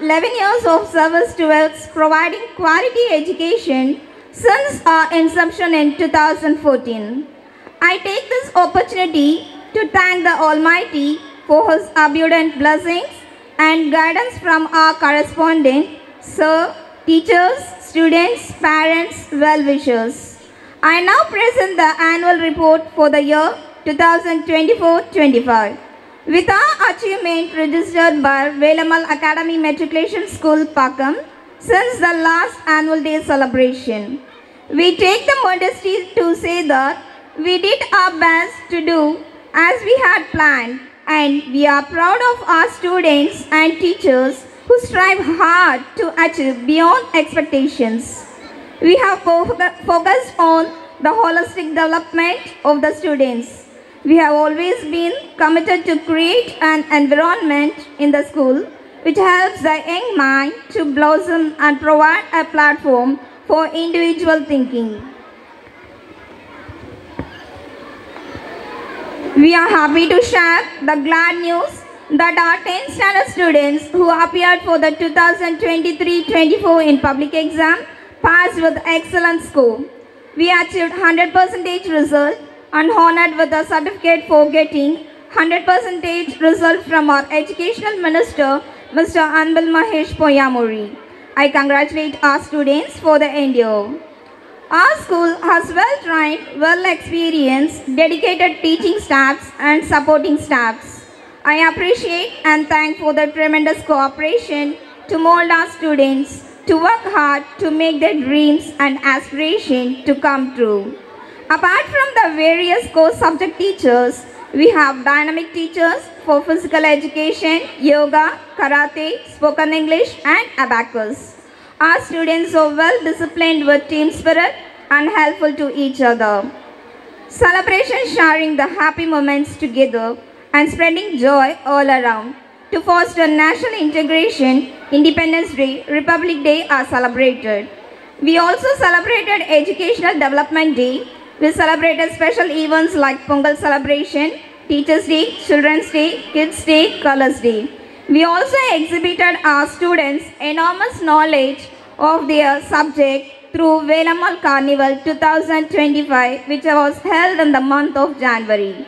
11 years of service towards providing quality education since our inception in 2014. I take this opportunity to thank the Almighty for His abundant blessings and guidance from our correspondent, sir, teachers, students, parents, well-wishers. I now present the annual report for the year 2024-25. With our achievement registered by Velamal Academy Matriculation School, Pakam, since the last annual day celebration, we take the modesty to say that we did our best to do as we had planned, and we are proud of our students and teachers who strive hard to achieve beyond expectations. We have focused on the holistic development of the students. We have always been committed to create an environment in the school which helps the young mind to blossom and provide a platform for individual thinking. We are happy to share the glad news that our 10th standard students who appeared for the 2023-24 in public exam passed with excellent score. We achieved 100% result and honored with a certificate for getting 100% result from our educational minister, Mr. Anbil Mahesh Poyamuri. I congratulate our students for the endeavor. Our school has well-trained, well-experienced, dedicated teaching staffs and supporting staffs. I appreciate and thank for the tremendous cooperation to mold our students to work hard to make their dreams and aspirations to come true. Apart from the various core subject teachers, we have dynamic teachers for physical education, yoga, karate, spoken English and abacus. Our students are well disciplined with team spirit and helpful to each other. Celebration sharing the happy moments together and spreading joy all around. To foster national integration, Independence Day, Republic Day are celebrated. We also celebrated Educational Development Day. We celebrated special events like Pongal celebration, Teachers Day, Children's Day, Kids Day, Colors Day. We also exhibited our students enormous knowledge of their subject through Velamal Carnival 2025, which was held in the month of January.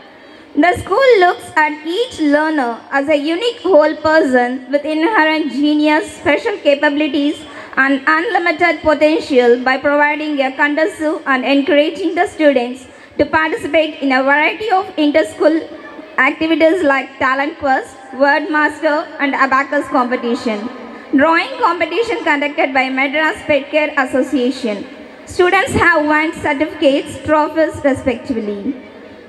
The school looks at each learner as a unique whole person with inherent genius, special capabilities, and unlimited potential by providing a conducive and encouraging the students to participate in a variety of inter-school activities like talent quest, word master, and abacus competition. Drawing competition conducted by Madras Pet Care Association. Students have won certificates, trophies respectively.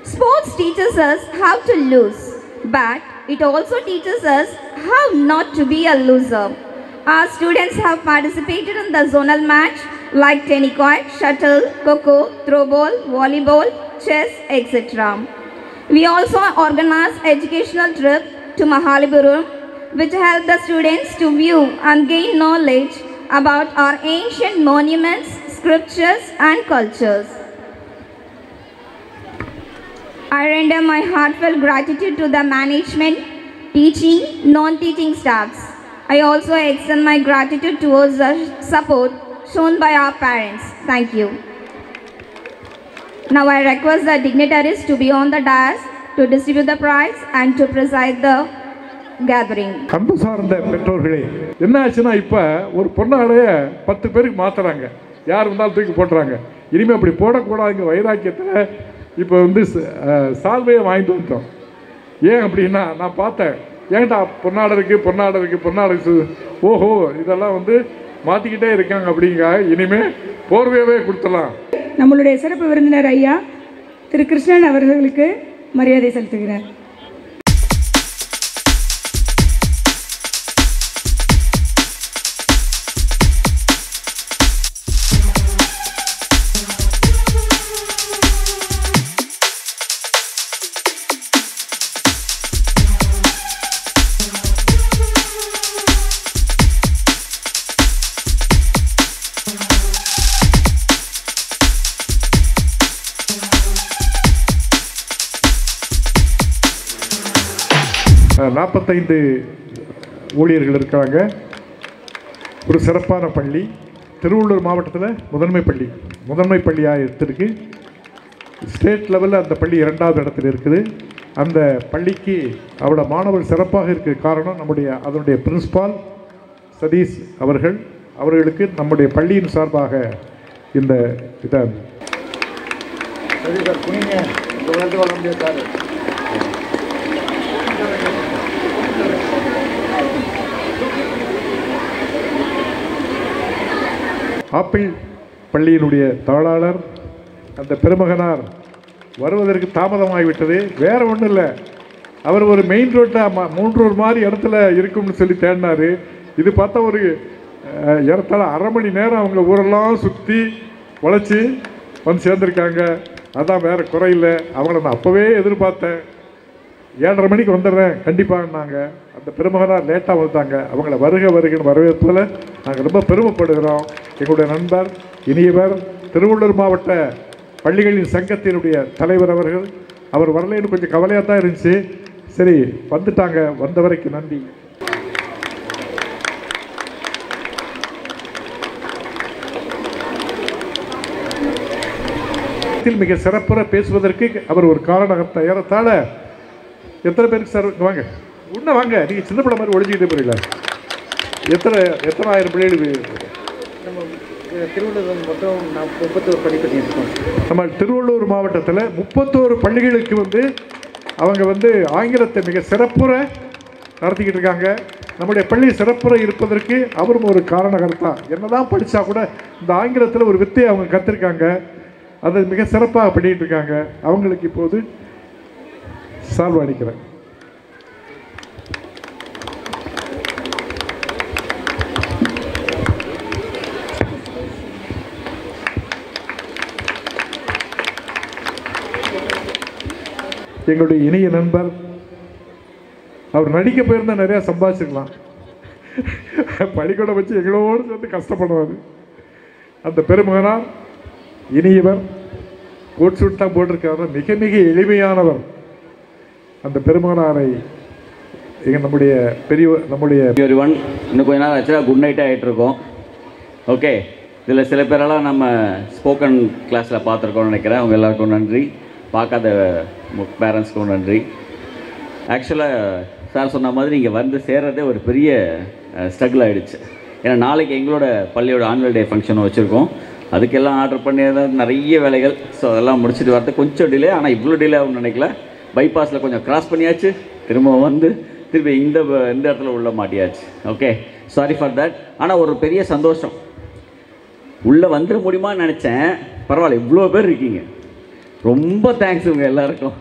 Sports teaches us how to lose, but it also teaches us how not to be a loser. Our students have participated in the zonal match like tennis, shuttle, kho-kho, throwball, volleyball, chess, etc. We also organize educational trip to Mahaliburu, which help the students to view and gain knowledge about our ancient monuments, scriptures, and cultures. I render my heartfelt gratitude to the management, teaching, non-teaching staffs. I also extend my gratitude towards the support shown by our parents. Thank you. Now I request the dignitaries to be on the dais to distribute the prize and to preside the gathering. அன்பு சார்ந்த பெற்றோர்களே, என்ன ஆச்சுன்னா இப்போ ஒரு பொண்ணாடைய 10 பேருக்கு மாற்றுறாங்க. யார் வந்தாலும் தூக்கி போட்டுறாங்க. இனிமேல் அப்படி போடக்கூடாதுங்க வைராக்கியத்தில் இப்போ வந்து சால்வையை வாங்கிட்டு வந்துட்டோம். ஏன் அப்படின்னா நான் பார்த்தேன், ஏன்டா பொன்னாடருக்கு ஓஹோ இதெல்லாம் வந்து மாற்றிக்கிட்டே இருக்காங்க அப்படிங்க. இனிமேல் போர்வையவே கொடுத்துடலாம். நம்மளுடைய சிறப்பு விருந்தினர் ஐயா திரு கிருஷ்ணன் அவர்களுக்கு மரியாதை செலுத்துகிறார். ஊழியர்கள் இருக்காங்க. ஒரு சிறப்பான பள்ளி. திருவள்ளூர் மாவட்டத்தில் முதன்மை பள்ளியாக எடுத்திருக்கு. ஸ்டேட் லெவலில் அந்த பள்ளி 2வது இடத்துல இருக்குது. அந்த பள்ளிக்கு அவ்வளோ மாணவர் சிறப்பாக இருக்க காரணம் அதனுடைய பிரின்சிபால் சதீஷ் அவர்களுக்கு நம்முடைய பள்ளியின் சார்பாக இந்த இதை ஆப்பிள் பள்ளியினுடைய தாளாளர் அந்த பெருமகனார் வருவதற்கு தாமதமாகிவிட்டது. வேறு ஒன்றும் இல்லை, அவர் ஒரு மெயின் ரோட்டாக 3 மாதிரி இடத்துல இருக்கும்னு சொல்லி தேடினார். இது பார்த்தா ஒரு இடத்துல 1/2 மணி நேரம் அவங்க ஊரெல்லாம் சுற்றி வளைச்சி வந்து சேர்ந்துருக்காங்க. அதான் வேறு குறையில்லை. அவங்கள நான் அப்போவே எதிர்பார்த்தேன். 7:30 மணிக்கு வந்துடுறேன் கண்டிப்பாகனாங்க. அந்த பெருமகனார் லேட்டாக வந்தாங்க. அவங்கள வருகன்னு வரவேற்பதில் நாங்கள் ரொம்ப பெருமைப்படுகிறோம். எங்களுடைய நண்பர் இனியவர் திருவள்ளூர் மாவட்ட பள்ளிகளின் சங்கத்தினுடைய தலைவர் அவர் வரலைன்னு கொஞ்சம் கவலையாக தான் இருந்துச்சு. சரி வந்துட்டாங்க, வந்த வரைக்கும் நன்றி. மிக சிறப்புற பேசுவதற்கு அவர் ஒரு காரணத்தை ஏறத்தாழ எத்தனை பேருக்கு சார் வாங்க உன்ன வாங்க, நீங்கள் சின்ன பிள்ளை மாதிரி ஒழிஞ்சிக்கிட்டே போறீங்களா? எத்தனை ஆயிரம் பிள்ளைகள் திருவள்ளூர் மொத்தம் 31 பள்ளி பண்ணியிருக்கோம். நம்ம திருவள்ளூர் மாவட்டத்தில் 31 பள்ளிகளுக்கு அவங்க ஆங்கிலத்தை மிக சிறப்புற நடத்திக்கிட்டு இருக்காங்க. நம்முடைய பள்ளி சிறப்புற இருப்பதற்கு அவரும் ஒரு காரணகர்த்தா. என்னதான் படித்தா கூட இந்த ஆங்கிலத்தில் ஒரு வித்தையை அவங்க கற்றுருக்காங்க. அதை மிக சிறப்பாக பண்ணிகிட்டு இருக்காங்க. அவங்களுக்கு இப்போது சால்வ் அளிக்கிறேன். எங்களுடைய இனிய நண்பர், அவர் நடிக்க போயிருந்தால் நிறையா சம்பாதிச்சிருக்கலாம். பள்ளிக்கூடம் வச்சு எங்களோடு சேர்ந்து கஷ்டப்படுவார். அந்த பெருமகனார் இனியவர், கோட் சூட் தான் போட்டிருக்காரு, மிக மிக எளிமையானவர். அந்த பெருமகனாரை நம்முடைய இன்னும் கொஞ்ச நேரம் ஆச்சுன்னா குட் நைட்டாக ஆகிட்டுருக்கோம். ஓகே, இதில் சில பேரெல்லாம் நம்ம ஸ்போக்கன் கிளாஸில் பார்த்துருக்கோம்னு நினைக்கிறேன். அவங்க எல்லாருக்கும் நன்றி. பார்க்காத பேரண்ட்ஸ்க்கும் நன்றி. ஆக்சுவலாக சார் சொன்ன மாதிரி இங்கே வந்து சேர்றதே ஒரு பெரிய ஸ்ட்ரகிள் ஆகிடுச்சு. ஏன்னா நாளைக்கு எங்களோட பள்ளியோட ஆனுவல் டே ஃபங்க்ஷன் வச்சுருக்கோம். அதுக்கெல்லாம் ஆர்டர் பண்ணி நிறைய வேலைகள். ஸோ அதெல்லாம் முடிச்சுட்டு வரது கொஞ்சம் டிலே. ஆனால் இவ்வளோ டிலே ஆகும்னு நினைக்கல. பைபாஸில் கொஞ்சம் கிராஸ் பண்ணியாச்சு, திரும்ப திருப்பி இந்த இடத்துல உள்ள மாட்டியாச்சு. Okay, sorry for that. ஆனால் ஒரு பெரிய சந்தோஷம், உள்ளே வந்துட முடியுமான்னு நினச்சேன். பரவாயில்ல, இவ்வளோ பேர் இருக்கீங்க. ரொம்ப தேங்க்ஸ் உங்கள் எல்லாருக்கும்.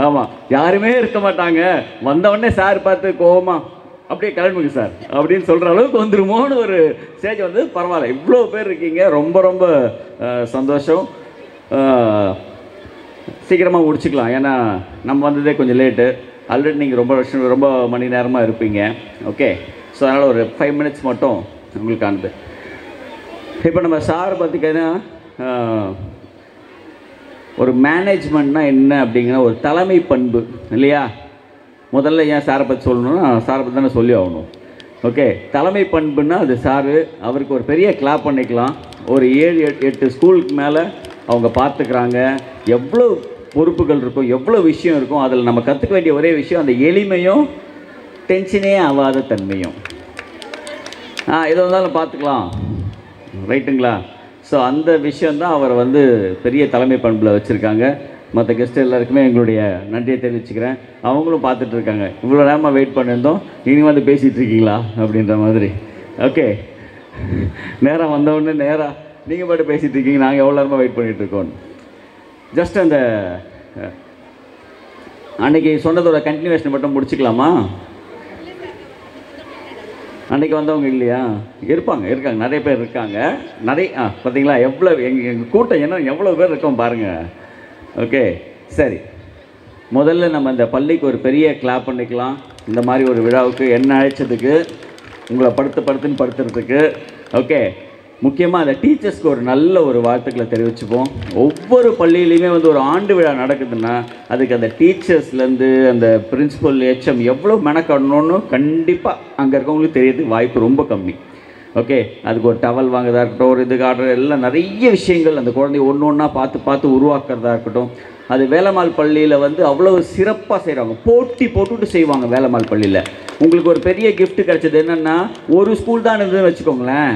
ஆமாம், யாருமே இருக்க மாட்டாங்க. வந்தவொடனே சார் பார்த்து கோவமா அப்படியே கிளம்புங்க சார் அப்படின்னு சொல்கிற அளவுக்கு வந்துருமோன்னு ஒரு ஸ்டேஜ் வந்து. பரவாயில்ல, இவ்வளோ பேர் இருக்கீங்க. ரொம்ப ரொம்ப சந்தோஷம். சீக்கிரமாக முடிச்சுக்கலாம், ஏன்னா நம்ம வந்ததே கொஞ்சம் லேட்டு. ஆல்ரெடி நீங்கள் ரொம்ப மணி நேரமாக இருப்பீங்க. ஓகே, ஸோ அதனால் ஒரு 5 மினிட்ஸ் மட்டும் உங்களுக்கானது. இப்போ நம்ம சார் பார்த்திங்கன்னா ஒரு மேனேஜ்மெண்ட்னா என்ன அப்படிங்கிற ஒரு தலைமை பண்பு இல்லையா? முதல்ல ஏன் சாரை பற்றி சொல்லணும்னா சாரை பற்றி தானே சொல்லி ஆகணும். ஓகே, தலைமை பண்புன்னா அது சாரு. அவருக்கு ஒரு பெரிய கிளாப் பண்ணிக்கலாம். ஒரு 7-8 ஸ்கூலுக்கு மேலே அவங்க பார்த்துக்கிறாங்க. எவ்வளோ பொறுப்புகள் இருக்கும், எவ்வளோ விஷயம் இருக்கும். அதில் நம்ம கற்றுக்க வேண்டிய ஒரே விஷயம் அந்த எளிமையும் டென்ஷனே ஆகாத தன்மையும். எது வந்தாலும் பார்த்துக்கலாம், ரைட்டுங்களா? ஸோ அந்த விஷயந்தான் அவரை பெரிய தலைமை பண்பில் வச்சுருக்காங்க. மற்ற கெஸ்ட் எல்லாருக்குமே எங்களுடைய நன்றியை தெரிவிச்சுக்கிறேன். அவங்களும் பார்த்துட்ருக்காங்க. இவ்வளோ நேரமாக வெயிட் பண்ணியிருந்தோம், நீங்கள் பேசிகிட்டு இருக்கீங்களா அப்படின்ற மாதிரி. ஓகே, நேரம் வந்தவுடனே நேராக நீங்கள் பாட்டு பேசிகிட்டு இருக்கீங்க, நாங்கள் எவ்வளோ நேரமாக வெயிட் பண்ணிகிட்ருக்கோம். ஜஸ்ட் அந்த அன்றைக்கி சொன்னதோட கண்டினியூவேஷன் மட்டும் முடிச்சுக்கலாமா? அன்றைக்கி வந்தவங்க இல்லையா? இருக்காங்க, நிறைய பேர் இருக்காங்க. பார்த்தீங்களா எவ்வளோ எங்கள் கூட்டம் என்ன எவ்வளோ பேர் இருக்கோம் பாருங்கள். ஓகே, சரி, முதல்ல நம்ம இந்த பள்ளிக்கு ஒரு பெரிய கிளாப் பண்ணிக்கலாம். இந்த மாதிரி ஒரு விழாவுக்கு என்ன அழைச்சதுக்கு, உங்களை படுத்துன்னு படுத்துறதுக்கு. ஓகே, முக்கியமாக அந்த டீச்சர்ஸ்க்கு ஒரு நல்ல ஒரு வாழ்த்துக்களை தெரிவிச்சுப்போம். ஒவ்வொரு பள்ளியிலையுமே வந்து ஒரு ஆண்டு விழா நடக்குதுன்னா அதுக்கு அந்த டீச்சர்ஸ்லேருந்து அந்த பிரின்சிபல் HM எவ்வளோ மெனக்கடணும்னு கண்டிப்பாக அங்கே இருக்கவங்களுக்கு தெரியறதுக்கு வாய்ப்பு ரொம்ப கம்மி. ஓகே, அதுக்கு ஒரு டவல் வாங்குறதா இருக்கட்டும், ஒரு இதுக்கு ஆர்டர் எல்லாம் நிறைய விஷயங்கள் அந்த குழந்தைய ஒன்று ஒன்றா பார்த்து உருவாக்குறதா இருக்கட்டும். அது வேலம்மாள் பள்ளியில் வந்து அவ்வளோ சிறப்பாக செய்கிறாங்க. போட்டி போட்டுட்டு செய்வாங்க வேலம்மாள் பள்ளியில். உங்களுக்கு ஒரு பெரிய gift கிடைச்சது என்னென்னா, ஒரு ஸ்கூல் தான் இருந்ததுன்னு வச்சுக்கோங்களேன்,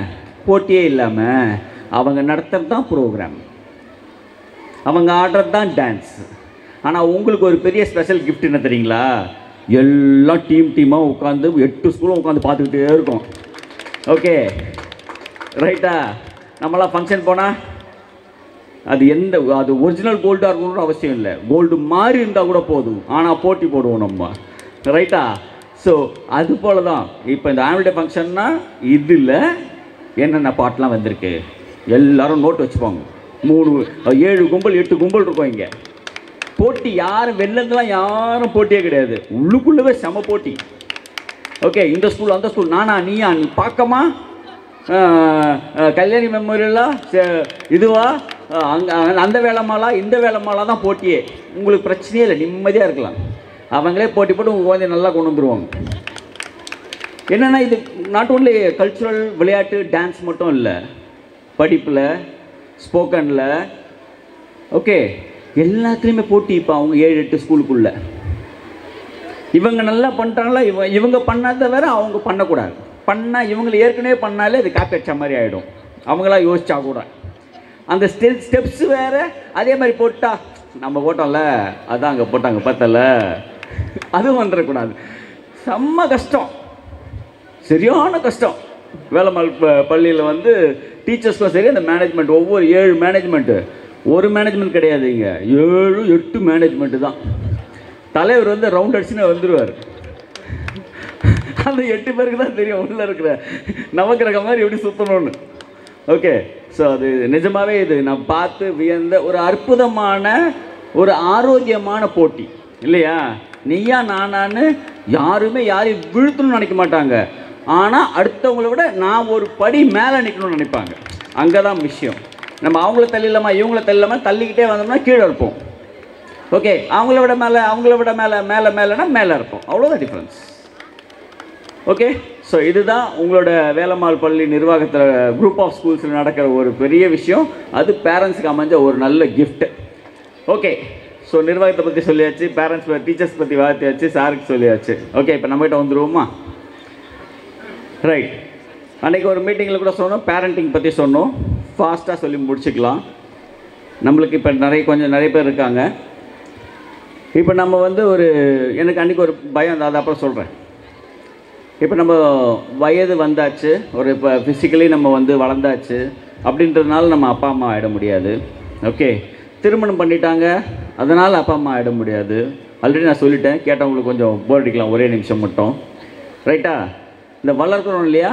போட்டியே இல்லாமல் அவங்க நடத்துறது தான் ப்ரோக்ராம், அவங்க ஆடுறது தான் டான்ஸ். ஆனால் உங்களுக்கு ஒரு பெரிய ஸ்பெஷல் கிஃப்ட் என்ன தெரியுங்களா? எல்லாம் டீமாக உட்காந்து 8 ஸ்கூலும் உட்காந்து பார்த்துக்கிட்டே இருக்கும். ஓகே ரைட்டா? நம்மளாம் ஃபங்க்ஷன் போனால் அது ஒரிஜினல் கோல்டாக இருக்கணும்னு அவசியம் இல்லை, கோல்டு மாதிரி இருந்தால் கூட போதும். ஆனால் போட்டி போடுவோம் நம்ம, ரைட்டா? ஸோ அது போல தான் இப்போ இந்த ஆனுவல் டே ஃபங்க்ஷன்னா இதில் என்னென்ன பாட்டெலாம் வந்திருக்கு எல்லோரும் நோட் வச்சுப்பாங்க. 7 கும்பல் 8 கும்பல் இருக்கும் இங்கே. போட்டி யாரும் வெளிலேருந்துலாம் யாரும் போட்டியே கிடையாது, உள்ளுக்குள்ளவே செம போட்டி. ஓகே, இந்த ஸ்கூல் அந்த ஸ்கூல், நானா நீயா, நீ பார்க்கமா கல்யாணி மெமோரியலா இதுவா அந்த வேலைமாலா இந்த வேலைமாலா தான் போட்டியே. உங்களுக்கு பிரச்சனையே இல்லை, நிம்மதியாக இருக்கலாம். அவங்களே போட்டி போட்டு உங்கள் குழந்தைய நல்லா கொண்டு வந்துடுவாங்க. என்னென்னா இது நாட் ஓன்லி கல்ச்சுரல், விளையாட்டு டான்ஸ் மட்டும் இல்லை, படிப்பில் ஸ்போக்கனில் ஓகே எல்லாத்துலேயுமே போட்டி. இப்போ அவங்க 7-8 ஸ்கூலுக்குள்ளே இவங்க நல்லா பண்ணிட்டாங்களா, இவங்க பண்ணாத வேறு அவங்க பண்ணக்கூடாது. பண்ணால் இவங்களை ஏற்கனவே பண்ணாலே அது காப்பி அடிச்ச மாதிரி ஆகிடும். அவங்களா யோசிச்சா கூட அந்த ஸ்டெப்ஸ் வேறு அதே மாதிரி போட்டால் நம்ம போட்டோம்ல அதான் அங்கே போட்டாங்க பார்த்தல, அதுவும் வந்துடக்கூடாது. செம்ம கஷ்டம், சரியான கஷ்டம். வேலம்மாள் பள்ளியில் வந்து டீச்சர்ஸ்க்கும் சரி, அந்த மேனேஜ்மெண்ட் ஒவ்வொரு 7 மேனேஜ்மெண்ட்டு, ஒரு மேனேஜ்மெண்ட் கிடையாது இங்கே, 7-8 மேனேஜ்மெண்ட்டு தான். தலைவர் வந்து ரவுண்ட் அடிச்சுன்னு வந்துடுவார். அந்த 8 பேருக்கு தான் தெரியும் உள்ளே இருக்கிற நவக்கிரக மாதிரி எப்படி சுற்றணும்னு. ஓகே, ஸோ அது நிஜமாகவே இது நான் பார்த்து வியந்த ஒரு அற்புதமான ஒரு ஆரோக்கியமான போட்டி இல்லையா? நீயா நானான்னு யாருமே யாரையும் வீழ்த்தணும்னு நினைக்க மாட்டாங்க. ஆனால் அடுத்தவங்களை விட நான் ஒரு படி மேலே நிற்கணும்னு நினைப்பாங்க. அங்கே தான் விஷயம். நம்ம அவங்கள தள்ளிடலாமா இவங்கள தள்ளிடலாமா தள்ளிக்கிட்டே வந்தோம்னா கீழே இருப்போம். ஓகே, அவங்கள விட மேலேனா மேலே இருப்போம். அவ்வளோதான் டிஃப்ரென்ஸ். ஓகே, ஸோ இதுதான் உங்களோட வேலம்மாள் பள்ளி நிர்வாகத்தில் குரூப் ஆஃப் ஸ்கூல்ஸில் நடக்கிற ஒரு பெரிய விஷயம். அது பேரண்ட்ஸுக்கு அமைஞ்ச ஒரு நல்ல கிஃப்ட்டு. ஓகே, ஸோ நிர்வாகத்தை பற்றி சொல்லியாச்சு, பேரண்ட்ஸ் டீச்சர்ஸ் பற்றி வாழ்த்தியாச்சு, சாருக்கு சொல்லியாச்சு. ஓகே, இப்போ நம்மகிட்ட வந்துடுவோமா? ரைட், அன்றைக்கி ஒரு மீட்டிங்கில் கூட சொன்னோம், பேரண்டிங் பற்றி சொன்னோம். ஃபாஸ்ட்டாக சொல்லி முடிச்சுக்கலாம். நம்மளுக்கு இப்போ நிறைய பேர் இருக்காங்க. இப்போ நம்ம வந்து எனக்கு அன்றைக்கி ஒரு பயம், அதை அப்புறம் சொல்கிறேன். இப்போ நம்ம வயது வந்தாச்சு, இப்போ ஃபிசிக்கலி நம்ம வந்து வளர்ந்தாச்சு அப்படின்றதுனால நம்ம அப்பா அம்மா ஆகிட முடியாது. ஓகே, திருமணம் பண்ணிட்டாங்க அதனால் அப்பா அம்மா ஆகிட முடியாது. ஆல்ரெடி நான் சொல்லிட்டேன், கேட்டவங்களுக்கு கொஞ்சம் போர் அடிக்கலாம், ஒரே நிமிஷம் மட்டும். ரைட்டா? இந்த வளர்க்குறோம் இல்லையா,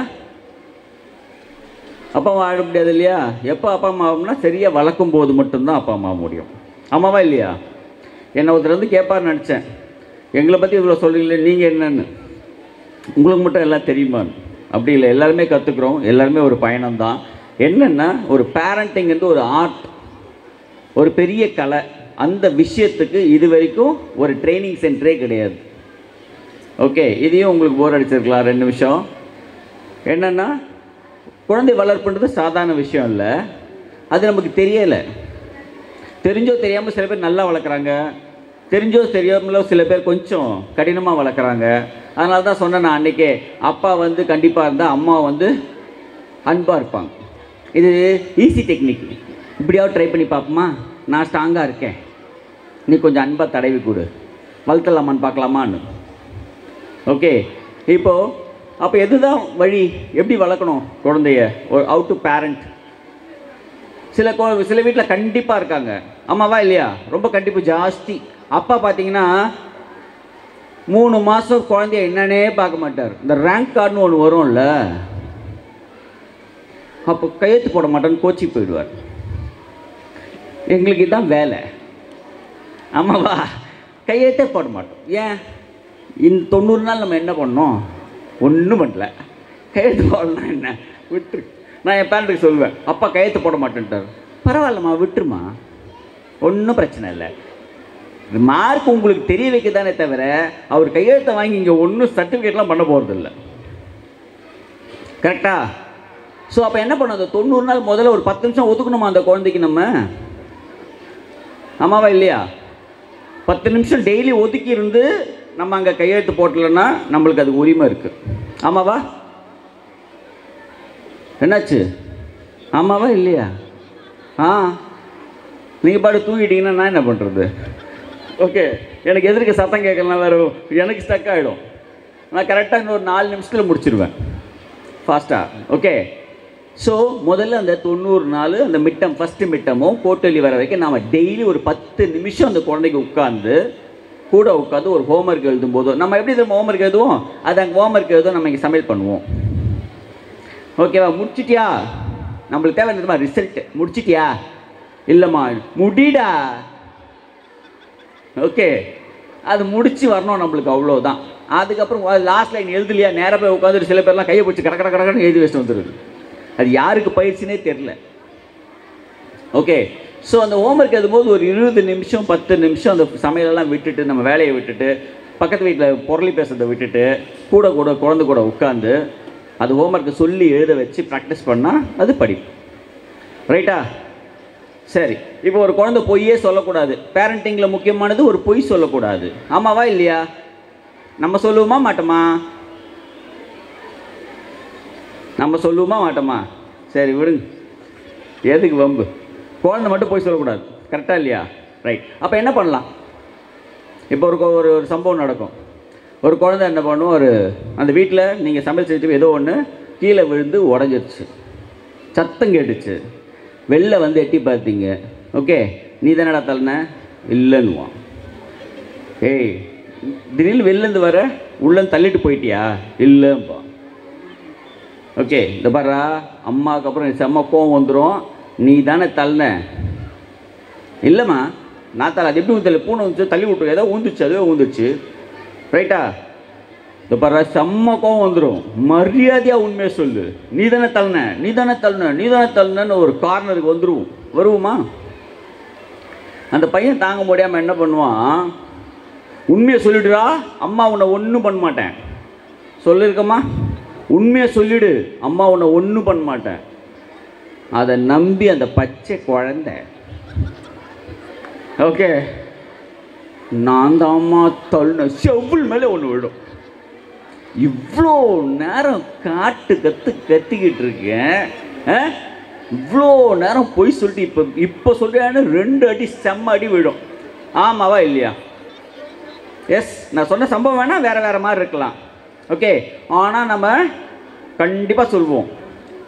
அப்பா அம்மா ஆகிட முடியாது இல்லையா? எப்போ அப்பா அம்மா ஆகும்னா சரியாக வளர்க்கும் போது மட்டும்தான் அப்பா அம்மா முடியும். ஆமாவா இல்லையா? என்னை ஒருத்தர் வந்து கேட்பார்னு நினச்சேன், எங்களை பற்றி இவ்வளோ சொல்கிறீங்களே நீங்கள் என்னன்னு, உங்களுக்கு மட்டும் எல்லாம் தெரியுமான்னு. அப்படி இல்லை, எல்லாருமே கற்றுக்குறோம், எல்லாருமே ஒரு பயணம்தான். என்னென்னா ஒரு பேரண்டிங்கிறது ஒரு ஆர்ட், ஒரு பெரிய கலை. அந்த விஷயத்துக்கு இது வரைக்கும் ஒரு ட்ரைனிங் சென்டரே கிடையாது. ஓகே, இதையும் உங்களுக்கு போர் அடிச்சிருக்கலாம் 2 நிமிஷம். என்னென்னா குழந்தை வளர்ப்புன்றது சாதாரண விஷயம் இல்லை, அது நமக்கு தெரியலை. தெரிஞ்சோ தெரியாமல் சில பேர் நல்லா வளர்க்குறாங்க, தெரிஞ்சோ தெரியாமலோ சில பேர் கொஞ்சம் கடினமாக வளர்க்குறாங்க. அதனால தான் சொன்னேன் நான் அன்றைக்கே, அப்பா வந்து கண்டிப்பாக இருந்தால் அம்மா வந்து அன்பாக இருப்பாங்க. இது ஈஸி டெக்னிக். இப்படியாவது ட்ரை பண்ணி பார்ப்போமா? நான் ஸ்ட்ராங்காக இருக்கேன், நீ கொஞ்சம் அன்பாக தடவி கொடு, வளர்த்தலாமான்னு பார்க்கலாமான்னு. ஓகே, இப்போது அப்போ எதுதான் வழி, எப்படி வளர்க்கணும் குழந்தைய, ஹவ் டு பேரண்ட். சில வீட்டில் கண்டிப்பாக இருக்காங்க, ஆமாவா இல்லையா? ரொம்ப கண்டிப்பு ஜாஸ்தி. அப்பா பார்த்தீங்கன்னா 3 மாதம் குழந்தைய என்னன்னே பார்க்க மாட்டார். இந்த ரேங்க் கார்டுன்னு ஒன்று வரும்ல, அப்போ கையெழுத்து போட மாட்டேன்னு கோச்சி போயிடுவார். எங்களுக்கு இதுதான் வேலை, ஆமாவா? கையெழுத்தே போட மாட்டோம். ஏன்? இந்த 90 நாள் நம்ம என்ன பண்ணோம்? ஒன்றும் பண்ணல. கையெழுத்து போடலாம் என்ன, விட்டுரு. நான் என் பேரண்ட்டுக்கு சொல்லுவேன், அப்பா கையெழுத்து போட மாட்டேன்ட்டார். பரவாயில்லம்மா, விட்டுருமா, ஒன்றும் பிரச்சனை இல்லை. மார்க் உங்களுக்கு தெரிய வைக்க தானே தவிர அவர் கையெழுத்தை வாங்கி இங்கே ஒன்றும் சர்டிஃபிகேட்லாம் பண்ண போகிறதில்ல. கரெக்டா? ஸோ அப்போ என்ன பண்ணணும், அந்த 90 நாள் முதல்ல ஒரு 10 நிமிஷம் ஒதுக்கணுமா அந்த குழந்தைக்கு நம்ம? ஆமாவா இல்லையா? 10 நிமிஷம் டெய்லி ஒதுக்கி இருந்து நம்ம அங்கே கையெழுத்து போட்டலன்னா நம்மளுக்கு அது உரிமை இருக்குது. ஆமாவா? என்னாச்சு? ஆமாவா இல்லையா? நீங்கள் பாட்டு தூங்கிட்டீங்கன்னா நான் என்ன பண்ணுறது? ஓகே, எனக்கு எதிர்க்க சத்தம் கேட்கலாம், வேறு எனக்கு ஸ்டக் ஆகிடும். நான் கரெக்டாக இன்னொரு 4 நிமிஷத்தில் முடிச்சிடுவேன் ஃபாஸ்ட்டாக. ஓகே, ஸோ முதல்ல அந்த 90 நாள் அந்த மிட்டம், ஃபஸ்ட்டு மிட்டமும் கோட்டலி வர வரைக்கும் நாம் டெய்லி ஒரு 10 நிமிஷம் அந்த குழந்தைக்கு உட்காந்து கூட உட்காந்து ஒரு ஹோம்ஒர்க் எழுதும் போதும் நம்ம எப்படி நம்ம ஹோம்ஒர்க் எழுதுவோம், அது அங்கே ஹோம்ஒர்க் எழுதும், நம்ம இங்கே சமையல் பண்ணுவோம். ஓகேவா? முடிச்சிட்டியா? நம்மளுக்கு தேவை இந்த மாதிரி ரிசல்ட். முடிச்சிட்டியா? இல்லைம்மா, முடிடா. ஓகே, அது முடிச்சு வரணும் நம்மளுக்கு, அவ்வளோதான். அதுக்கப்புறம் லாஸ்ட் லைன் எழுதலையா, நேராக போய் உட்காந்துட்டு சில பேர்லாம் கையை பிடிச்சி கடற்கடன்னு எழுதி வச்சுட்டு வந்துடுது. அது யாருக்கு பயிற்சினே தெரில. ஓகே, ஸோ அந்த ஹோம்ஒர்க் எழுதும்போது ஒரு 20 நிமிஷம் 10 நிமிஷம் அந்த சமையலெல்லாம் விட்டுட்டு, நம்ம வேலையை விட்டுட்டு, பக்கத்து வீட்டில் பொருளி பேசுறதை விட்டுட்டு கூட குழந்தை கூட உட்காந்து அது ஹோம்ஒர்க்கை சொல்லி எழுத வச்சு ப்ராக்டிஸ் பண்ணால் அது படிப்பு. ரைட்டா? சரி, இப்போ ஒரு குழந்தை பொய்யே சொல்லக்கூடாது. பேரண்டிங்கில் முக்கியமானது ஒரு பொய் சொல்லக்கூடாது. ஆமாவா இல்லையா? நம்ம சொல்லுவோமா மாட்டோமா? நம்ம சொல்லுவோமா மாட்டோமா? சரி விடுங்க, எதுக்கு வம்பு? குழந்தை மட்டும் போய் சொல்லக்கூடாது. கரெக்டாக இல்லையா? ரைட். அப்போ என்ன பண்ணலாம்? இப்போ ஒரு சம்பவம் நடக்கும். ஒரு குழந்தை என்ன பண்ணும், அந்த வீட்டில் நீங்கள் சமையல் செஞ்சு ஏதோ ஒன்று கீழே விழுந்து உடஞ்சிருச்சு, சத்தம் கேட்டுச்சு. வெளில வந்து எட்டி பார்த்தீங்க. ஓகே, நீ தானடா தள்ளின? இல்லைன்னுவான். ஏய், திடீர்னு வெளிலேருந்து வர உள்ளேருந்து தள்ளிட்டு போயிட்டியா? இல்லைப்பா. ஓகே, இந்த பாரா, அம்மாவுக்கு அப்புறம் செம்ம கோவம் வந்துடும். நீ தானே தள்ளின? இல்லைம்மா, நான் தலை. அது எப்படி ஊந்தல? பூனை வந்துச்சு, தள்ளி விட்டு ஏதோ ஊந்துச்சு, அதுவே ஊந்துச்சு. ரைட்டா? இந்த பாரா, செம்ம கோவம் வந்துடும். மரியாதையாக உண்மையை சொல்லு. நீ தானே தள்ளின, நீ தானே தள்ளின, நீ தானே தள்ளினன்னு ஒரு கார்னருக்கு வருவோமா? அந்த பையன் தாங்க முடியாமல் என்ன பண்ணுவான், உண்மையை சொல்லிடுறா, அம்மா உன்னை ஒன்றும் பண்ண மாட்டேன். சொல்லியிருக்கம்மா, உண்மையை சொல்லிடு, அம்மா உன்னை ஒன்றும் பண்ண மாட்டேன். அதை நம்பி அந்த பச்சை குழந்தை, ஓகே, நான் தான் அம்மா தள்ளின, செவ்வல் மேலே ஒன்று விடும். இவ்வளோ நேரம் கத்திக்கிட்டு இருக்கேன், இவ்வளோ நேரம் பொய் சொல்லிட்டு இப்போ சொல்கிறேன்னு 2 அடி செம்ம அடி விடும். ஆமாவா இல்லையா? எஸ், நான் சொன்ன சம்பவம் வேணால் வேறு மாதிரி இருக்கலாம். ஓகே, ஆனால் நம்ம கண்டிப்பாக சொல்லுவோம்,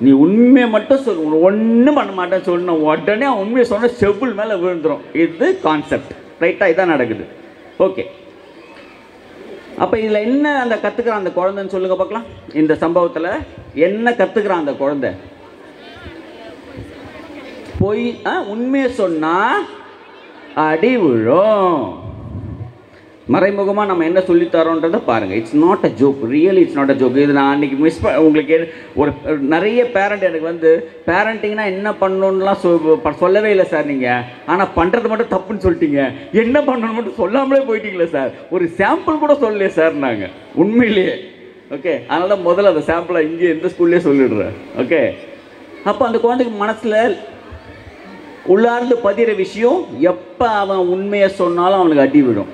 நீ உண்மையை மட்டும் சொல்லுவோம், ஒன்றும் பண்ண மாட்டேன்னு சொல்லணும். உடனே உண்மையை சொன்ன செவ்வல் மேலே விழுந்துடும். இது கான்செப்ட். ரைட்டாக? இதான் நடக்குது. ஓகே, அப்போ இதில் என்ன அந்த கற்றுக்கிறான் அந்த குழந்தைன்னு சொல்லுங்கள் பார்க்கலாம். இந்த சம்பவத்தில் என்ன கற்றுக்கிறான் அந்த குழந்தை? போய் உண்மையை சொன்னால் அடி விழும். மறைமுகமாக நம்ம என்ன சொல்லித்தரோன்றதை பாருங்கள். It's not a joke, really it's not a joke. இது நான் அன்றைக்கி உங்களுக்கு ஒரு நிறைய பேரண்ட் எனக்கு வந்து பேரண்டிங்னா என்ன பண்ணணுன்னுலாம் சொல்லவே இல்லை சார் நீங்கள், ஆனால் பண்ணுறது மட்டும் தப்புன்னு சொல்லிட்டீங்க, என்ன பண்ணணும் மட்டும் சொல்லாமலே போயிட்டீங்களே சார், ஒரு சாம்பிள் கூட சொல்லலையே சார் நாங்கள். உண்மையிலேயே ஓகே, அதனால தான் முதல்ல அந்த சாம்பிளை இங்கே எந்த ஸ்கூல்லேயே சொல்லிடுறேன். ஓகே, அப்போ அந்த குழந்தைக்கு மனசில் உள்ளார்ந்து பதிகிற விஷயம், எப்போ அவன் உண்மையை சொன்னாலும் அவனுக்கு அடி விடும்.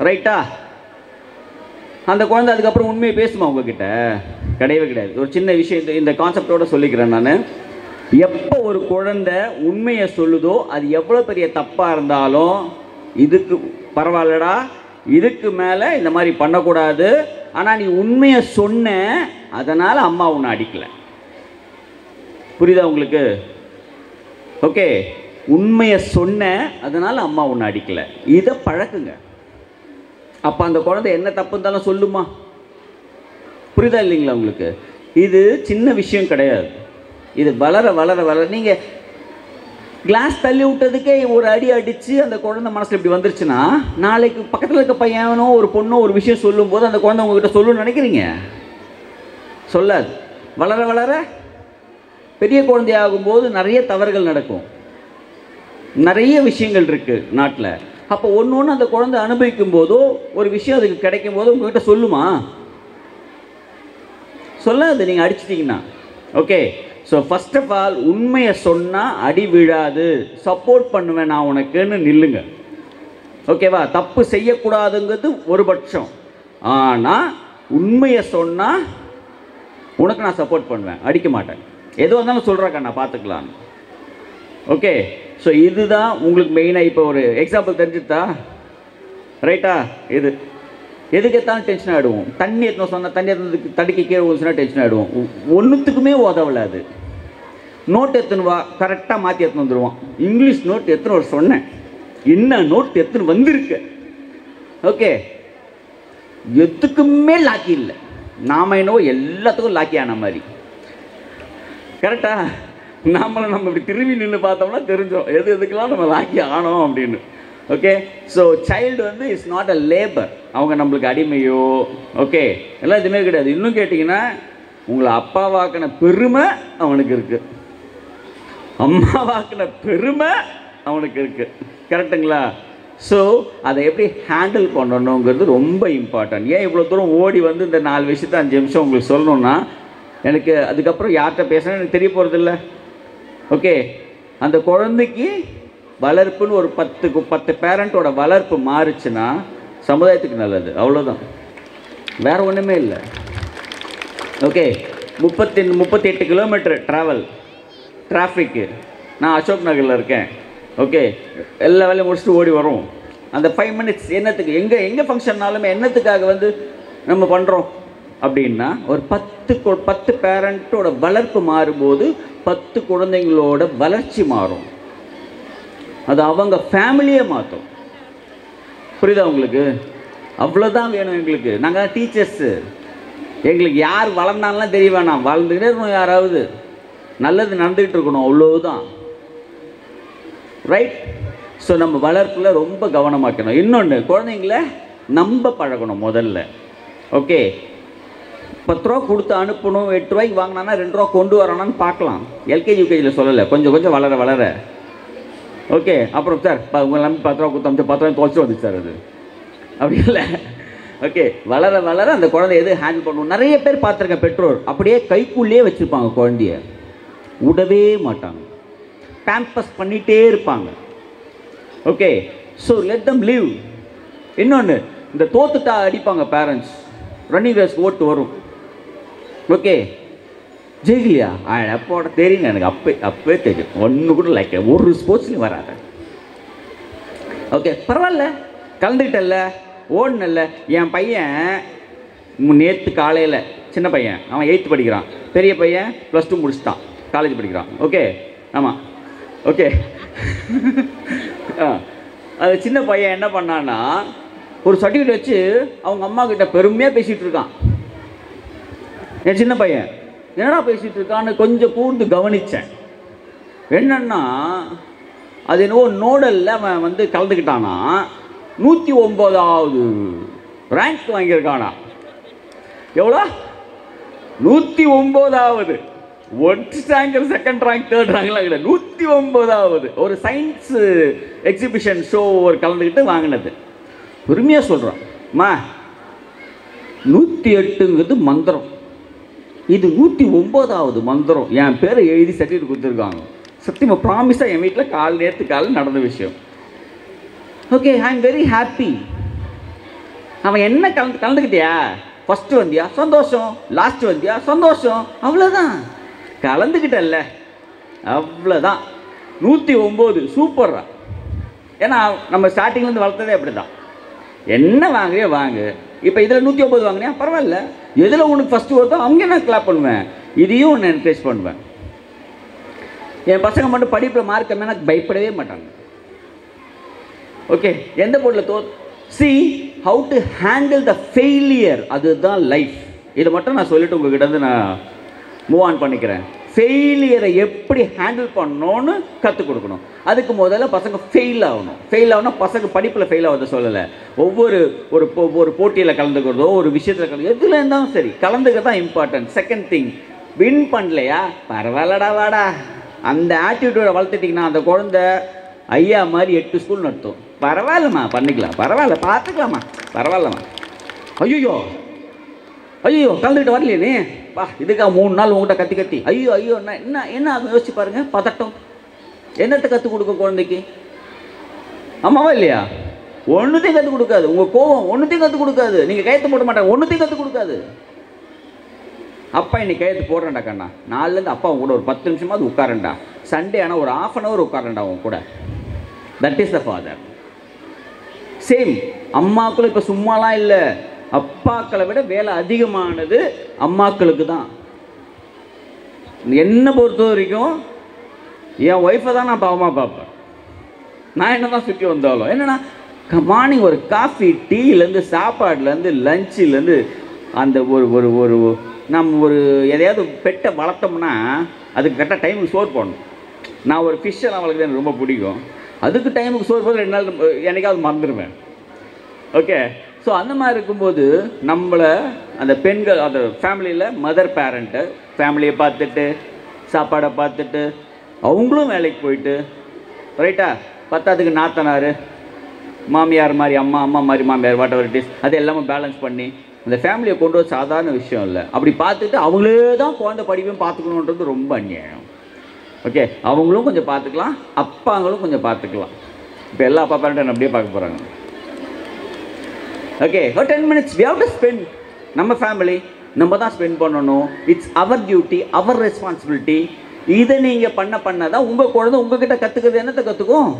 ரைட்டா? அந்த குழந்தை அதுக்கப்புறம் உண்மையை பேசுமா உங்ககிட்ட? கிடையவே கிடையாது. ஒரு சின்ன விஷயம் இந்த கான்செப்டோட சொல்லிக்கிறேன் நான். எப்போ ஒரு குழந்தை உண்மையை சொல்லுதோ, அது எவ்வளோ பெரிய தப்பாக இருந்தாலும், இதுக்கு பரவாயில்லடா, இதுக்கு மேலே இந்த மாதிரி பண்ணக்கூடாது, ஆனால் நீ உண்மையை சொன்ன, அதனால் அம்மா உன்னை அடிக்கலை. புரியுதா உங்களுக்கு? ஓகே, உண்மையை சொன்ன, அதனால் அம்மா உன்னை அடிக்கலை. இதை பழக்குங்க. அப்போ அந்த குழந்தை என்ன தப்பு இருந்தாலும் சொல்லுமா? புரியுதா இல்லைங்களா உங்களுக்கு? இது சின்ன விஷயம் கிடையாது. இது வளர வளர வளர, நீங்கள் கிளாஸ் தள்ளி விட்டதுக்கே ஒரு அடி அடித்து அந்த குழந்தை மனசில் இப்படி வந்துருச்சுன்னா, நாளைக்கு பக்கத்தில் இருக்க பையனோ ஒரு பொண்ணோ ஒரு விஷயம் சொல்லும்போது அந்த குழந்தை உங்ககிட்ட சொல்லணும்னு நினைக்கிறீங்க? சொல்லாது. வளர வளர பெரிய குழந்தையாகும்போது நிறைய தவறுகள் நடக்கும், நிறைய விஷயங்கள் இருக்குது நாட்டில். அப்போ ஒன்று ஒன்று அந்த குழந்தை அனுபவிக்கும் போதோ ஒரு விஷயம் அதுக்கு கிடைக்கும் போதோ உங்கள்கிட்ட சொல்லுமா? சொல்லாது, நீங்கள் அடிச்சிட்டிங்கன்னா. Okay, so first of all உண்மையை சொன்னால் அடி விழாது, சப்போர்ட் பண்ணுவேன் நான் உனக்குன்னு நில்லுங்க. ஓகேவா? தப்பு செய்யக்கூடாதுங்கிறது ஒரு பட்சம். ஆனால் உண்மையை சொன்னால் உனக்கு நான் சப்போர்ட் பண்ணுவேன், அடிக்க மாட்டேன். எதுவாக இருந்தாலும் சொல்கிறேக்கா, நான் பார்த்துக்கலான்னு. ஓகே, ஸோ இதுதான் உங்களுக்கு மெயினாக. இப்போ ஒரு எக்ஸாம்பிள் தெரிஞ்சுட்டா ரைட்டா? இது எதுக்கெத்தாலும் டென்ஷன் ஆகிடுவோம். தண்ணி எத்தனை சொன்னால் தண்ணி எத்தனதுக்கு தடுக்கி கீழே ஊசினா டென்ஷன் ஆகிடுவோம். ஒன்றுத்துக்குமே உதவலாது. நோட் எத்தனை வா கரெக்டாக மாற்றி எத்தனை வந்துடுவான். இங்கிலீஷ் நோட் எத்தனை ஒரு சொன்னேன், என்ன நோட் எத்தனை வந்திருக்கு. ஓகே, எதுக்குமே லாக்கி இல்லை. நாம் என்னவோ எல்லாத்துக்கும் லாக்கி ஆன மாதிரி. கரெக்டா? நம்ம இப்படி திரும்பி நின்று பார்த்தோம்னா தெரிஞ்சோம் எது எதுக்கெல்லாம் நம்ம லாக்கி ஆனோம் அப்படின்னு. ஓகே, ஸோ சைல்டு வந்து இட்ஸ் நாட் அ லேபர். அவங்க நம்மளுக்கு அடிமையோ ஓகே எல்லாம் எதுவுமே கிடையாது. இன்னும் கேட்டிங்கன்னா உங்களை அப்பாவாக்கின பெருமை அவனுக்கு இருக்குது, அம்மாவாக்கின பெருமை அவனுக்கு இருக்குது. கரெக்டுங்களா? ஸோ அதை எப்படி ஹேண்டில் பண்ணணுங்கிறது ரொம்ப இம்பார்ட்டன்ட். ஏன் இவ்வளோ தூரம் ஓடி வந்து இந்த 4 விஷயத்தை 5 நிமிஷம் உங்களுக்கு சொல்லணுன்னா, எனக்கு அதுக்கப்புறம் யார்கிட்ட பேசுகிறேன்னு எனக்கு தெரிய போகிறதில்ல. ஓகே, அந்த குழந்தைக்கு வளர்ப்புன்னு ஒரு 10 பேரண்ட்டோட வளர்ப்பு மாறுச்சுன்னா சமுதாயத்துக்கு நல்லது. அவ்வளோதான், வேறு ஒன்றுமே இல்லை. ஓகே, 38 கிலோமீட்டர் ட்ராவல் டிராஃபிக்கு. நான் அசோக் நகரில் இருக்கேன். ஓகே, எல்லா வேலையும் முடிச்சுட்டு ஓடி வரும். அந்த 5 மினிட்ஸ் என்னத்துக்கு? எங்கே ஃபங்க்ஷன்னாலுமே என்னத்துக்காக வந்து நம்ம பண்ணுறோம் அப்படின்னா, ஒரு 10 பேரண்ட்டோட வளர்ப்பு மாறும்போது 10 குழந்தைங்களோட வளர்ச்சி மாறும். அது அவங்க ஃபேமிலியே மாற்றும். புரியுதா உங்களுக்கு? அவ்வளோதான் வேணும் எங்களுக்கு. நாங்கள் டீச்சர்ஸு, எங்களுக்கு யார் வளர்ந்தாலும் தெரிய வேணாம், வளர்ந்துக்கிட்டே இருக்கணும். யாராவது நல்லது நடந்துக்கிட்டு இருக்கணும், அவ்வளோதான். ரைட்? ஸோ நம்ம வளர்ப்பில் ரொம்ப கவனமாக்கணும். இன்னொன்று, குழந்தைங்கள நம்ப பழகணும் முதல்ல. ஓகே, 10 ரூபா கொடுத்து அனுப்பணும், 8 ரூபாய்க்கு வாங்கினானா 2 ரூபா கொண்டு வரானான்னு பார்க்கலாம். எல்கேஜி யூகேஜியில் சொல்லலை, கொஞ்சம் கொஞ்சம் வளர. ஓகே, அப்புறம் சார் உங்களை நம்பி 10 ரூபா கொடுத்து 10 ரூபாய் தொலைச்சி வந்துச்சு சார், அது அப்படி இல்லை. ஓகே, வளர அந்த குழந்தை எது ஹேண்டில் பண்ணணும். நிறைய பேர் பார்த்துருக்கேன், பெற்றோர் அப்படியே கைக்குள்ளேயே வச்சுருப்பாங்க, குழந்தைய விடவே மாட்டாங்க, பேம்பஸ் பண்ணிகிட்டே இருப்பாங்க. Okay, so let them leave. இன்னொன்று, இந்த தோத்துட்டா அடிப்பாங்க பேரண்ட்ஸ், ரன்னிங் ரேஸ் ஓட்டு வரும். ஓகே, ஜெயிக்கலையா அப்போட தெரியுங்க, எனக்கு அப்பவே தெரியும், ஒன்று கூட லைக் ஒரு ஸ்போர்ட்ஸ்லையும் வராது. ஓகே, பரவாயில்ல, கலந்துக்கிட்டல, ஓடுனல்ல. என் பையன் நேற்று காலையில், சின்ன பையன், அவன் 8th படிக்கிறான். பெரிய பையன் +2 முடிச்சுட்டான், காலேஜ் படிக்கிறான். ஓகே, ஆமாம். ஓகே, அது சின்ன பையன் என்ன பண்ணான்னா, ஒரு சர்டிஃபிகேட் வச்சு அவங்க அம்மா கிட்ட பெருமையாக பேசிகிட்டு இருக்கான். என் சின்ன பையன் என்னடா பேசிகிட்டு இருக்கான்னு கொஞ்சம் கூர்ந்து கவனித்தேன். என்னன்னா, அது என்னவோ நோடலில் அவன் வந்து கலந்துக்கிட்டானா, 109வது ரேங்க் வாங்கியிருக்கானா. எவ்வளோ? 109வது. 1st rank, 2nd rank, 3rd ரேங்க்லாம் கிடையாது, 109வது. ஒரு சயின்ஸ் எக்ஸிபிஷன் ஷோ ஒரு கலந்துக்கிட்டு வாங்கினது. பெருமையாக சொல்கிறான், மா 108ங்கிறது மந்திரம், இது 109வது மந்திரம். என் பேரை எழுதி சர்டிஃபிகேட் கொடுத்துருக்காங்க. சத்தியமாக ப்ராமிஸாக என் வீட்டில் நேற்று காலையில் நடந்த விஷயம். Okay, I am very happy. அவன் என்ன கலந்துக்கிட்டியா? ஃபஸ்ட்டு வந்தியா? சந்தோஷம். லாஸ்ட் வந்தியா? சந்தோஷம். அவ்வளோதான், கலந்துக்கிட்டல்ல, அவ்வளோதான். 109 சூப்பர்ரா. ஏன்னா நம்ம ஸ்டார்டிங்லேருந்து வளர்த்ததே அப்படி தான். என்ன வாங்குறியோ வாங்கு. இப்போ இதில் 109 வாங்கினியா பரவாயில்ல, எதில் உனக்கு ஃபஸ்ட்டு வருதோ அவங்க நான் கிளாப் பண்ணுவேன், இதையும் ஒன்று என்கரேஜ் பண்ணுவேன். என் பசங்க மட்டும் படிப்பில் மார்க் கம்மியா பயப்படவே மாட்டாங்க. ஓகே, எந்த போர்டில் see how to handle the failure, அதுதான் லைஃப். இதை மட்டும் நான் சொல்லிட்டு உங்ககிட்ட இருந்து நான் மூவ் ஆன் பண்ணிக்கிறேன். ஃபெயிலியரை எப்படி ஹேண்டில் பண்ணணும்னு கற்றுக் கொடுக்கணும். அதுக்கு முதல்ல பசங்க ஃபெயில் ஆகணும். பசங்க படிப்பில் ஃபெயில் ஆகுது சொல்லலை, ஒரு போட்டியில் கலந்துக்கிறதோ ஒரு விஷயத்தில் எதில் இருந்தாலும் சரி கலந்துக்க தான் இம்பார்ட்டன்ட். செகண்ட் திங், வின் பண்ணலையா, பரவாயில்லடா வாடா, அந்த ஆட்டிடியூடை வளர்த்துட்டிங்கன்னா அந்த குழந்தை ஐயா மாதிரி 8 ஸ்கூல் நடத்தும். பரவாயில்லம்மா, பண்ணிக்கலாம், பரவாயில்ல, பார்த்துக்கலாமா, பரவாயில்லம்மா. ஐயோ ஐயோ கலந்துக்கிட்ட வரலையே நீ பா, இதுக்காக 3 நாள் உங்கள்கிட்ட கத்தி கத்தி ஐயோ ஐயோ என்ன என்ன அது யோசிச்சு பாருங்க. பதட்டம் என்னத்தை கற்றுக் கொடுக்க குழந்தைக்கு? ஆமாவா இல்லையா? ஒன்றுத்தையும் கற்றுக் கொடுக்காது. உங்கள் கோவம் ஒன்றுத்தையும் கற்றுக் கொடுக்காது. நீங்கள் கையெழுத்து போட மாட்டாங்க, ஒன்றுத்தையும் கற்றுக் கொடுக்காது. அப்பா இன்னைக்கு கையெழுத்து போடுறேன்டா கண்ணா, நாலுலேருந்து அப்பா கூட ஒரு 10 நிமிஷமாவது உட்காரண்டா, சண்டே ஆனால் ஒரு ½ hour உட்காரண்டா அவங்க கூட. That is the father. Same அம்மாக்களும் இப்போ சும்மாலாம் இல்லை, அப்பாக்களை விட வேலை அதிகமானது அம்மாக்களுக்கு தான். என்னை பொறுத்த வரைக்கும் என் ஒய்ஃபை தான் நான் பாவமாக பார்ப்பேன். நான் என்ன தான் சுற்றி வந்தாலும் என்னென்னா மார்னிங் ஒரு காஃபி, டீலேருந்து சாப்பாடுலேருந்து லஞ்சுலேருந்து அந்த ஒரு ஒரு ஒரு நம்ம ஒரு எதையாவது பெட்டை வளர்த்தோம்னா அதுக்கு கரெக்டாக டைமுக்கு சோறு போடணும். நான் ஒரு ஃபிஷ்ஷெல்லாம் வளர்க்குறது எனக்கு ரொம்ப பிடிக்கும். அதுக்கு டைமுக்கு சோறு போது 2 நாள் என்னைக்காவது மறந்துடுவேன். ஓகே, ஸோ அந்த மாதிரி இருக்கும்போது நம்மளை அந்த பெண்கள் அந்த ஃபேமிலியில் மதர் பேரண்ட்டு ஃபேமிலியை பார்த்துட்டு சாப்பாடை பார்த்துட்டு அவங்களும் வேலைக்கு போயிட்டு ரைட்டா, பத்தாவதுக்கு நாத்தனார் மாமியார் மாதிரி அம்மா, அம்மா மாதிரி மாமியார், வாட் எவர் இட் இஸ், அது எல்லாமே பேலன்ஸ் பண்ணி அந்த ஃபேமிலியை கொண்டு வர சாதாரண விஷயம் இல்லை. அப்படி பார்த்துட்டு அவங்களே தான் குழந்தை படிப்பையும் பார்த்துக்கணுன்றது ரொம்ப அநியாயம். ஓகே, அவங்களும் கொஞ்சம் பார்த்துக்கலாம், அப்பாங்களும் கொஞ்சம் பார்த்துக்கலாம். இப்போ எல்லா அப்பா பேரண்ட்டும் அப்படியே பார்க்க போகிறாங்க. ஓகே, ஒரு 10 minutes we have to spend. நம்ம ஃபேமிலி நம்ம தான் ஸ்பெண்ட் பண்ணணும். It's our duty, our responsibility. இதை நீங்கள் பண்ண தான் உங்கள் குழந்தை உங்ககிட்ட கற்றுக்கிறது என்னத்தை கற்றுக்கும்?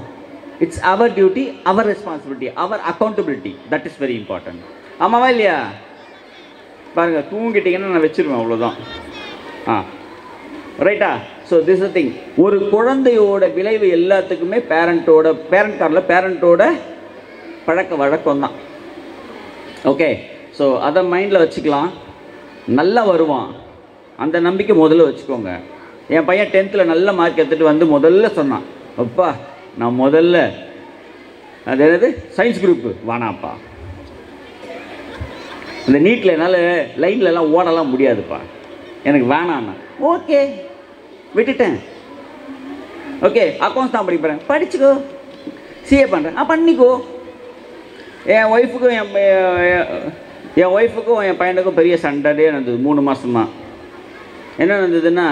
It's our duty, our responsibility, our accountability. That is very important. ஆமாவா இல்லையா? பாருங்கள், தூங்கிட்டீங்கன்னா நான் வச்சுருவேன், அவ்வளோதான். ரைட்டா? So this the thing. ஒரு குழந்தையோட விளைவு எல்லாத்துக்குமே பேரண்ட்டோட பழக்க வழக்கம் தான். ஓகே, ஸோ அதை மைண்டில் வச்சுக்கலாம். நல்லா வருவான், அந்த நம்பிக்கை முதல்ல வச்சுக்கோங்க. என் பையன் 10th நல்ல மார்க் எடுத்துகிட்டு வந்து முதல்ல சொன்னான், அப்பா நான் முதல்ல அது என்னது சயின்ஸ் குரூப்பு வானாப்பா, இந்த நீட்டில் என்னால் லைன்லலாம் ஓடலாம் முடியாதுப்பா, எனக்கு வேணாண்ணா. ஓகே விட்டுட்டேன். ஓகே, அக்கௌண்ட்ஸ் தான் படிப்பேன், படிச்சுக்கோ. சிஏ பண்ணுறேன், பண்ணிக்கோ. என் ஒய்ஃபுக்கும் என் பையனுக்கும் பெரிய சண்டே நடந்தது 3 மாதம் தான். என்ன நடந்ததுன்னா,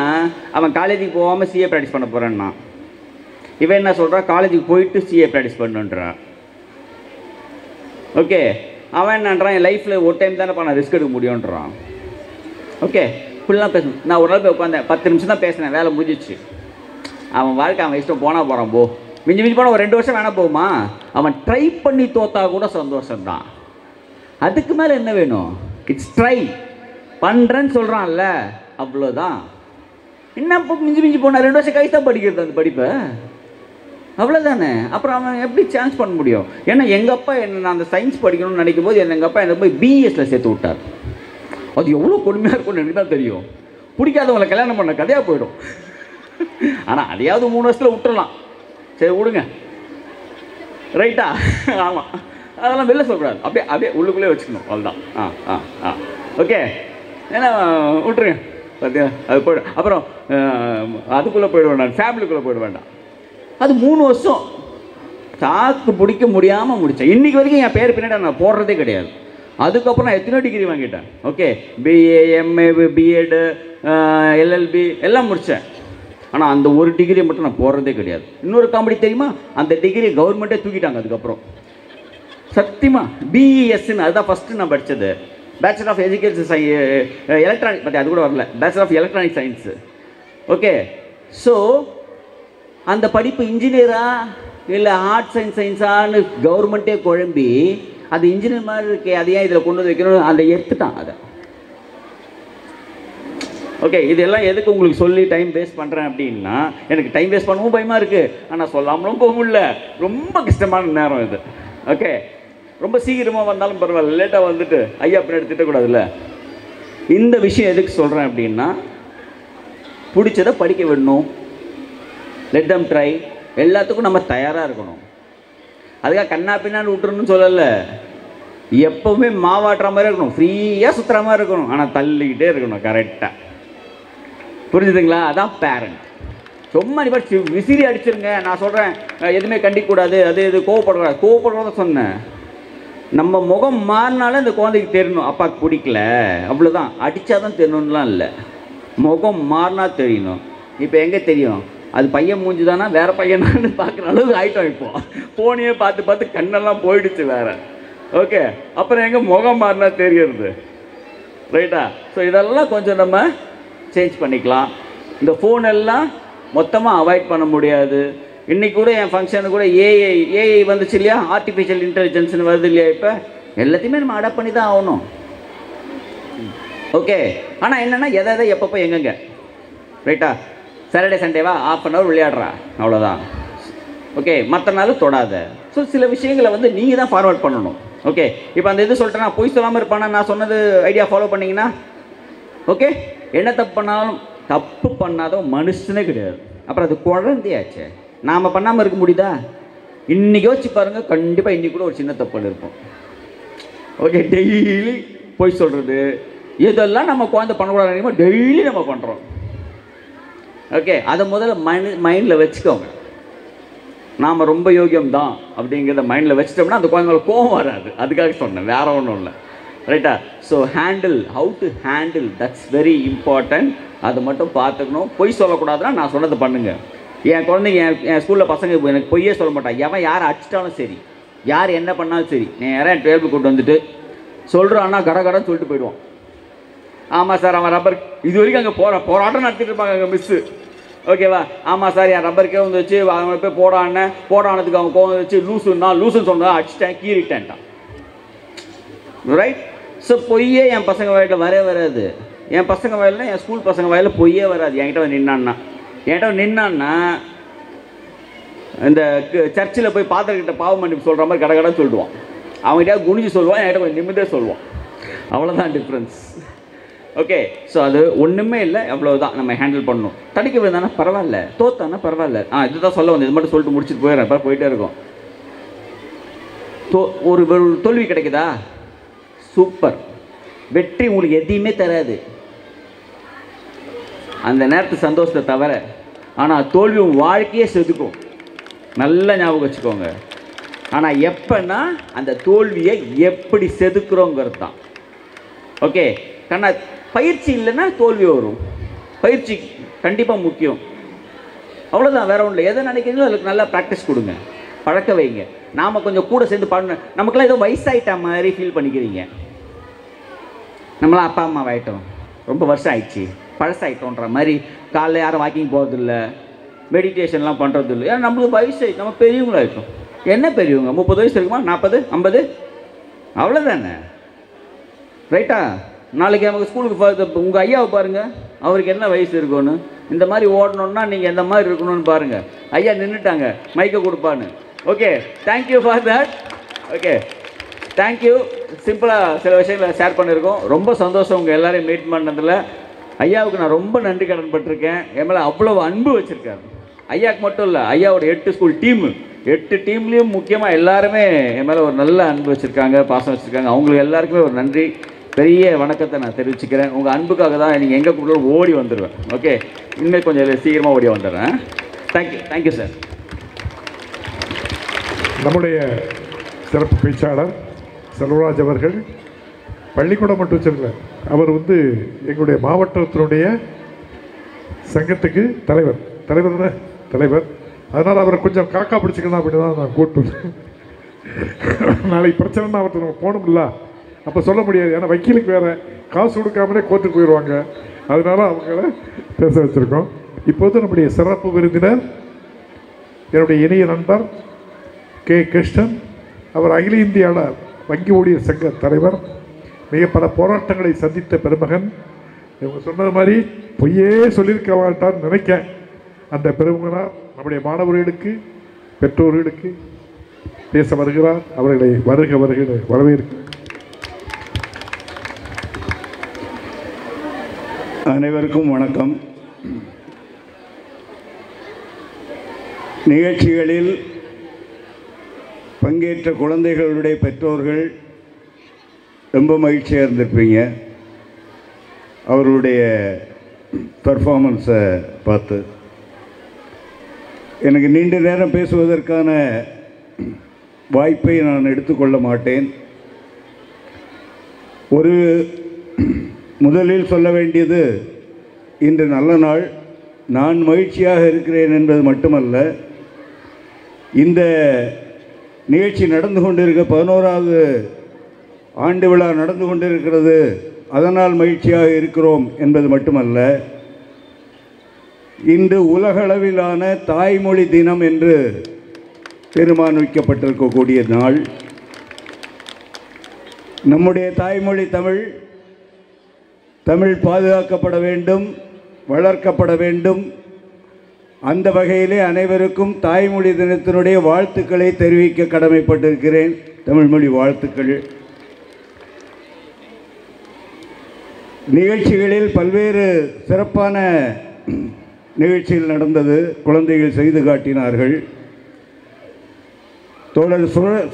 அவன் காலேஜுக்கு போகாமல் சிஏ ப்ராக்டிஸ் பண்ண போகிறான்னா, இவன் என்ன சொல்கிறா, காலேஜுக்கு போயிட்டு சிஏ ப்ராக்டிஸ் பண்ணுன்றான். ஓகே, அவன் என்னன்றான், என் லைஃப்பில் ஒரு டைம் தானே நான் ரிஸ்க் எடுக்க முடியுன்றான். ஓகே, ஃபுல்லாக பேசணும். நான் ஒரு நாள் போய் உட்காந்தேன், 10 நிமிஷம் தான் பேசினேன், வேலை முடிஞ்சிச்சு. அவன் வாழ்க்கை அவன் இஷ்டம், போனால் போகிறான் போ. மிஞ்சி போனால் ஒரு 2 வருஷம் வேணால் போகுமா? அவன் ட்ரை பண்ணி தோத்தா கூட சந்தோஷம்தான். அதுக்கு மேலே என்ன வேணும்? இட்ஸ் ட்ரை பண்ணுறேன்னு சொல்கிறான்ல, அவ்வளோதான். என்ன மிஞ்சி போனால் 2 வருஷம் கழிச்சு தான் படிக்கிறது அந்த படிப்பை, அவ்வளோதானே. அப்புறம் அவன் எப்படி சான்ஸ் பண்ண முடியும்? ஏன்னா எங்கள் அப்பா என்ன, நான் அந்த சயின்ஸ் படிக்கணும்னு நினைக்கும் போது எங்கள் அப்பா என்னை போய் பிஎஸ்சில் சேர்த்து விட்டார். அது எவ்வளோ கொடுமையாக இருக்கும்னு எனக்கு தான் தெரியும். பிடிக்காதவங்களை கல்யாணம் பண்ண கதையாக போயிடும். ஆனால் அதையாவது 3 வருஷத்தில் விட்டுறலாம். சரி விடுங்க, ரைட்டா? ஆமாம், அதெல்லாம் வெளில சொல்லக்கூடாது, அப்படியே உள்ளுக்குள்ளே வச்சுக்கணும், அவ்வளோதான். ஓகே, ஏன்னா விட்டுருங்க, பார்த்தியா அது போய்டும். அப்புறம் அதுக்குள்ளே போயிட வேண்டாம், ஃபேமிலிக்குள்ளே போயிட வேண்டாம். அது 3 வருஷம் தாக்கு பிடிக்க முடியாமல் முடித்தேன். இன்றைக்கி வரைக்கும் என் பேர் பின்னாடி நான் போடுறதே கிடையாது. அதுக்கப்புறம் நான் எத்தனையோ டிகிரி வாங்கிட்டேன். Okay, BA, MA, BEd, LLB எல்லாம் முடித்தேன். ஆனால் அந்த ஒரு டிகிரியை மட்டும் நான் போடுறதே கிடையாது. இன்னொரு காமெடி தெரியுமா? அந்த டிகிரியை கவர்மெண்ட்டே தூக்கிட்டாங்க அதுக்கப்புறம். சத்தியமாக பிஇஎஸ்ன்னு அதுதான் ஃபஸ்ட்டு நான் படித்தது. பேச்சுலர் ஆஃப் எஜுகேஷன் எலக்ட்ரானிக், பற்றி அது கூட வரல, bachelor of electronic science. Okay, so அந்த படிப்பு இன்ஜினியரா இல்லை ஆர்ட்ஸ் அண்ட் சயின்ஸான்னு கவர்மெண்ட்டே குழம்பி, அது இன்ஜினியர் மாதிரி இருக்கே, அதை ஏன் இதில் கொண்டு வந்து வைக்கணும், அதை எடுத்துட்டான் அதை. ஓகே, இதெல்லாம் எதுக்கு உங்களுக்கு சொல்லி டைம் வேஸ்ட் பண்ணுறேன் அப்படின்னா, எனக்கு டைம் வேஸ்ட் பண்ணவும் பயமாக இருக்குது, ஆனால் சொல்லாமலும் போக முடியல. ரொம்ப கஷ்டமான நேரம் இது. ஓகே, ரொம்ப சீக்கிரமாக வந்தாலும் பரவாயில்ல, லேட்டாக வந்துட்டு ஐயா பின்னாடி திட்டக்கூடாதுல்ல. இந்த விஷயம் எதுக்கு சொல்கிறேன் அப்படின்னா, பிடிச்சதை படிக்க விடணும், லெட் தம் ட்ரை. எல்லாத்துக்கும் நம்ம தயாராக இருக்கணும். அதுக்காக கண்ணா பின்னான்னு விட்டுருன்னு சொல்லலை. எப்போவுமே மாவாட்டுற மாதிரி இருக்கணும், ஃப்ரீயாக சுற்றுற மாதிரி இருக்கணும், ஆனால் தள்ளிக்கிட்டே இருக்கணும் கரெக்டாக. புரிஞ்சுதுங்களா? அதான் பேரண்ட். சும்மா நீ பாட்டு விசிறி அடிச்சிருங்க, நான் சொல்கிறேன் எதுவுமே கண்டிக்கக்கூடாது, அது இது கோவப்படக்கூடாது. கோவப்படுறத சொன்னேன். நம்ம முகம் மாறினாலும் இந்த குழந்தைக்கு தெரியணும் அப்பாவுக்கு பிடிக்கல, அவ்வளோதான். அடித்தா தான் தெரியணும்லாம் இல்லை, முகம் மாறினா தெரியணும். இப்போ எங்கே தெரியும் அது பையன் மூஞ்சி தானா வேறு பையனான்னு பார்க்குற அளவுக்கு ஆகிட்டோம். இப்போ ஃபோனையே பார்த்து பார்த்து கண்ணெல்லாம் போயிடுச்சு வேறு. ஓகே, அப்புறம் எங்கே முகம் மாறினா தெரியறது, ரைட்டா? ஸோ இதெல்லாம் கொஞ்சம் நம்ம சேஞ்ச் பண்ணிக்கலாம். இந்த ஃபோன் எல்லாம் மொத்தமாக அவாய்ட் பண்ண முடியாது. இன்றைக்கி கூட என் ஃபங்க்ஷனு கூட ஏஐ வந்துச்சு இல்லையா, ஆர்டிஃபிஷியல் இன்டெலிஜென்ஸ்னு வருது இல்லையா, இப்போ எல்லாத்தையுமே நம்ம அடாப்ட் பண்ணி தான் ஆகணும். ஓகே, ஆனால் என்னென்னா எதை எப்பப்போ எங்கெங்க, ரைட்டா? சாட்டர்டே சண்டேவா ½ hour விளையாடுறா, அவ்வளோதான். ஓகே, மற்ற நாள் தொடாத. ஸோ சில விஷயங்களை வந்து நீங்கள் தான் ஃபார்வர்ட் பண்ணணும். ஓகே, இப்போ அந்த இது சொல்லிட்டேன்னா பொய் சொல்லாமல் இருப்பானா, நான் சொன்னது ஐடியா ஃபாலோ பண்ணிங்கன்னா ஓகே. என்ன தப்பு பண்ணாலும் தப்பு பண்ணாதவன் மனுஷனே கிடையாது. அப்புறம் அது குழந்தையாச்சு, நாம் பண்ணாமல் இருக்க முடியுதா? இன்றைக்கி யோசிச்சு பாருங்கள், கண்டிப்பாக இன்றைக்கி கூட ஒரு சின்ன தப்பு இருப்போம். ஓகே, டெய்லி பொய் சொல்கிறது இதெல்லாம் நம்ம குழந்தை பண்ணக்கூடாது, டெய்லி நம்ம பண்ணுறோம். ஓகே, அதை முதல்ல மைண்டில் வச்சுக்கோங்க. நாம் ரொம்ப யோகியம் தான் அப்படிங்கிறத மைண்டில் வச்சுட்டோம்னா அந்த குழந்தைங்களுக்கு கோவம் வராது. அதுக்காக சொன்னேன், வேறு ஒன்றும் இல்லை, ரைட்டா? So how to handle that's very important. அதை மட்டும் பார்த்துக்கணும். பொய் சொல்லக்கூடாதுன்னா நான் சொன்னதை பண்ணுங்கள். என் குழந்தைங்க என் ஸ்கூலில் பசங்க எனக்கு பொய்யே சொல்ல மாட்டான். எவன் யார் அடிச்சிட்டாலும் சரி, யார் என்ன பண்ணாலும் சரி, நீ யாரும் டேபிள் கூட்டு வந்துட்டு சொல்கிறான்னா கடன்னு சொல்லிட்டு போயிடுவான். ஆமாம் சார், அவன் ரப்பர் இது வரைக்கும் அங்கே போராட்டம் நடத்திட்டு இருப்பாங்க அங்கே மிஸ்ஸு. ஓகேவா? ஆமாம் சார், என் ரப்பருக்கே வந்து வச்சு அவனை போய் போடானதுக்கு அவன் கோவம் வச்சு லூசுன்னு சொன்னா அடிச்சிட்டேன், கீறிட்டேன்ட்டான். ரைட்? ஸோ பொய்யே என் பசங்க வயலில் வராது. என் பசங்க வயலில், என் ஸ்கூல் பசங்க வயலில் பொய்யே வராது. என்கிட்ட நின்னான்னா இந்த சர்ச்சில் போய் பாத்திரக்கிட்ட பாவம் மன்னிப்பு சொல்கிற மாதிரி கடன்னு சொல்லிடுவான். அவங்ககிட்ட குனிஞ்சு சொல்லுவான், என்கிட்ட கொஞ்சம் நிம்மதியாக சொல்லுவான். அவ்வளோதான் டிஃப்ரென்ஸ். ஓகே, ஸோ அது ஒன்றுமே இல்லை, அவ்வளோதான் நம்ம ஹேண்டில் பண்ணணும். தடிக்க வேண்டானா பரவாயில்ல, தோத்தானா பரவாயில்ல. இதுதான் சொல்ல வந்து இது மட்டும் சொல்லிட்டு முடிச்சுட்டு போயிடுறேன். இப்போ போயிட்டே இருக்கும். ஒரு தோல்வி கிடைக்குதா, சூப்பர். வெற்றி உங்களுக்கு எதையுமே தராது அந்த நேரத்து சந்தோஷத்தை தவிர. ஆனால் தோல்வி வாழ்க்கையே செதுக்கும், நல்லா ஞாபகம் வச்சுக்கோங்க. ஆனால் எப்போன்னா அந்த தோல்வியை எப்படி செதுக்குறோங்கிறது தான். ஓகே, கண்ணா பயிற்சி இல்லைன்னா தோல்வி வரும். பயிற்சி கண்டிப்பாக முக்கியம். அவ்வளோதான், வேறு ஒன்றும் இல்லை. எதை நினைக்கிறீங்களோ அதுக்கு நல்லா ப்ராக்டிஸ் கொடுங்க, பழக்க வைங்க. நாம் கொஞ்சம் கூட சேர்ந்து பண்ண. நமக்குலாம் ஏதோ வயசாகிட்டா மாதிரி ஃபீல் பண்ணிக்கிறீங்க. நம்மளாம் அப்பா அம்மா ஆகிட்டோம், ரொம்ப வருஷம் ஆயிடுச்சு, பழசாயிட்டோன்ற மாதிரி. காலைல யாரும் வாக்கிங் போகிறதில்ல, மெடிடேஷன்லாம் பண்ணுறதில்ல. ஏன்னா நம்மளுக்கு வயசு, நம்ம பெரியவங்களாகிட்டோம். என்ன பெரியவங்க, 30 வயசு இருக்குமா, 40, 50, அவ்வளோதானே, ரைட்டா? நாளைக்கு நமக்கு ஸ்கூலுக்கு உங்கள் ஐயாவை பாருங்கள், அவருக்கு என்ன வயசு இருக்குன்னு. இந்த மாதிரி ஓடணுன்னா நீங்கள் எந்த மாதிரி இருக்கணும்னு பாருங்கள். ஐயா நின்றுட்டாங்க, மைக்கை கொடுப்பான்னு. Okay, thank you for that. Okay, thank you. சிம்பிளாக சில விஷயங்களை ஷேர் பண்ணியிருக்கோம். ரொம்ப சந்தோஷம் உங்கள் எல்லோரையும் மீட் பண்ணதில். ஐயாவுக்கு நான் ரொம்ப நன்றி கடன் பட்டிருக்கேன். என் மேலே அவ்வளோ அன்பு வச்சுருக்காரு. ஐயாவுக்கு மட்டும் இல்லை, ஐயாவோட 8 ஸ்கூல் டீமு, 8 டீம்லேயும் முக்கியமாக எல்லாருமே என் மேலே ஒரு நல்ல அன்பு வச்சுருக்காங்க, பாசம் வச்சுருக்காங்க. அவங்களுக்கு எல்லாருக்குமே ஒரு நன்றி, பெரிய வணக்கத்தை நான் தெரிவிச்சுக்கிறேன். உங்கள் அன்புக்காக தான் நீங்கள் எங்கே கூப்பிட்டு ஓடி வந்துடுவேன். ஓகே, இன்னும் கொஞ்சம் சீக்கிரமாக ஓடி வந்துடுறேன். Thank you sir. நம்முடைய சிறப்பு பேச்சாளர் செல்வராஜ் அவர்கள் பள்ளிக்கூடம் மட்டும் வச்சிருக்கல, அவர் வந்து எங்களுடைய மாவட்டத்தினுடைய சங்கத்துக்கு தலைவர். அதனால் அவரை கொஞ்சம் காக்கா பிடிச்சிக்கலாம் அப்படி தான் நான் கூப்பிட்டு. நாளைக்கு பிரச்சனைனா அவர்கிட்ட நம்ம போகணும்ல, அப்போ சொல்ல முடியாது. ஏன்னா வக்கீலுக்கு வேறு காசு கொடுக்காமலே கோர்ட்டுக்கு போயிடுவாங்க. அதனால அவங்கள பேச வச்சுருக்கோம். இப்போது நம்முடைய சிறப்பு விருந்தினர் என்னுடைய இணைய நண்பர் கே கிருஷ்ணன். அவர் அகில இந்திய வங்கி ஊழியர் சங்க தலைவர், மிக பல போராட்டங்களை சந்தித்த பெருமகன். இவங்க சொன்னது மாதிரி பொய்யே சொல்லியிருக்க மாட்டான்னு நினைக்க அந்த பெருமகனார் நம்முடைய மாணவர்களுக்கு, பெற்றோர்களுக்கு பேச வருகிறார். அவர்களை வருக வரவேற்க. அனைவருக்கும் வணக்கம். நிகழ்ச்சிகளில் பங்கேற்ற குழந்தைகளுடைய பெற்றோர்கள் ரொம்ப மகிழ்ச்சியாக இருந்திருப்பீங்க. அவருடைய பெர்ஃபார்மன்ஸை பார்த்து எனக்கு நீண்ட நேரம் பேசுவதற்கான வாய்ப்பை நான் எடுத்துக்கொள்ள மாட்டேன். முதலில் சொல்ல வேண்டியது, இன்று நல்ல நாள். நான் மகிழ்ச்சியாக இருக்கிறேன் என்பது மட்டுமல்ல, இந்த நிகழ்ச்சி நடந்து கொண்டிருக்க 11வது ஆண்டு விழா நடந்து கொண்டிருக்கிறது, அதனால் மகிழ்ச்சியாக இருக்கிறோம் என்பது மட்டுமல்ல, இன்று உலகளவிலான தாய்மொழி தினம் என்று தீர்மானிக்கப்பட்டிருக்கக்கூடிய நாள். நம்முடைய தாய்மொழி தமிழ் பாதுகாக்கப்பட வேண்டும், வளர்க்கப்பட வேண்டும். அந்த வகையிலே அனைவருக்கும் தாய்மொழி தினத்தினுடைய வாழ்த்துக்களை தெரிவிக்க கடமைப்பட்டிருக்கிறேன். தமிழ்மொழி வாழ்த்துக்கள். நிகழ்ச்சிகளில் பல்வேறு சிறப்பான நிகழ்ச்சிகள் நடந்தது. குழந்தைகள் செய்து காட்டினார்கள். தோழர்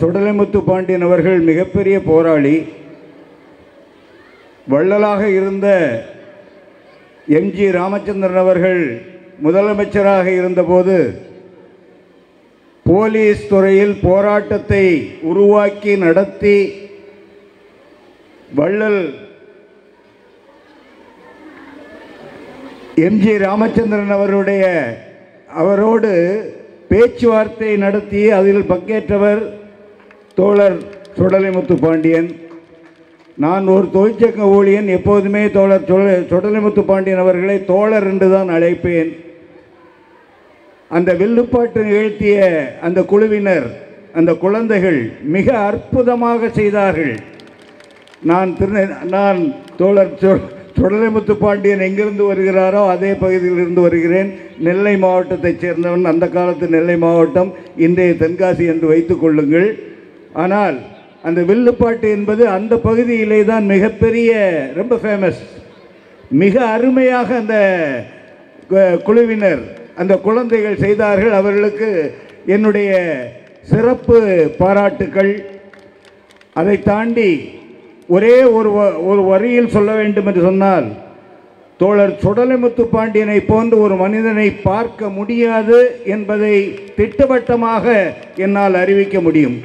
சுடலைமுத்து பாண்டியன் அவர்கள் மிகப்பெரிய போராளி. வள்ளலாக இருந்த எம்ஜி ராமச்சந்திரன் அவர்கள் முதலமைச்சராக இருந்தபோது போலீஸ் துறையில் போராட்டத்தை உருவாக்கி நடத்தி வள்ளல் எம்ஜி ராமச்சந்திரன் அவரோடு பேச்சுவார்த்தை நடத்தி அதில் பங்கேற்றவர் தோழர் சுடலைமுத்து பாண்டியன். நான் ஒரு தொழிற்சங்க ஊழியன். எப்போதுமே தோழர் சுடலைமுத்து பாண்டியன் அவர்களை தோழர் என்று தான் அழைப்பேன். அந்த வில்லுப்பாட்டு நிகழ்த்திய அந்த குழுவினர், அந்த குழந்தைகள் மிக அற்புதமாக செய்தார்கள். நான் தோழர் சுடலைமுத்து பாண்டியன் எங்கிருந்து வருகிறாரோ அதே பகுதியிலிருந்து வருகிறேன். நெல்லை மாவட்டத்தைச் சேர்ந்தவன். அந்த காலத்து நெல்லை மாவட்டம், இன்றைய தென்காசி என்று வைத்துக் கொள்ளுங்கள். ஆனால் அந்த வில்லுப்பாட்டு என்பது அந்த பகுதியிலே தான் மிகப்பெரிய, ரொம்ப ஃபேமஸ். மிக அருமையாக அந்த குழுவினர், அந்த குழந்தைகள் செய்தார்கள். அவர்களுக்கு என்னுடைய சிறப்பு பாராட்டுக்கள். அதை தாண்டி ஒரே ஒரு வரியில் சொல்ல வேண்டும் என்று சொன்னால், தோழர் சுடலைமுத்து பாண்டியனை போன்று ஒரு மனிதனை பார்க்க முடியாது என்பதை திட்டவட்டமாக என்னால் அறிவிக்க முடியும்.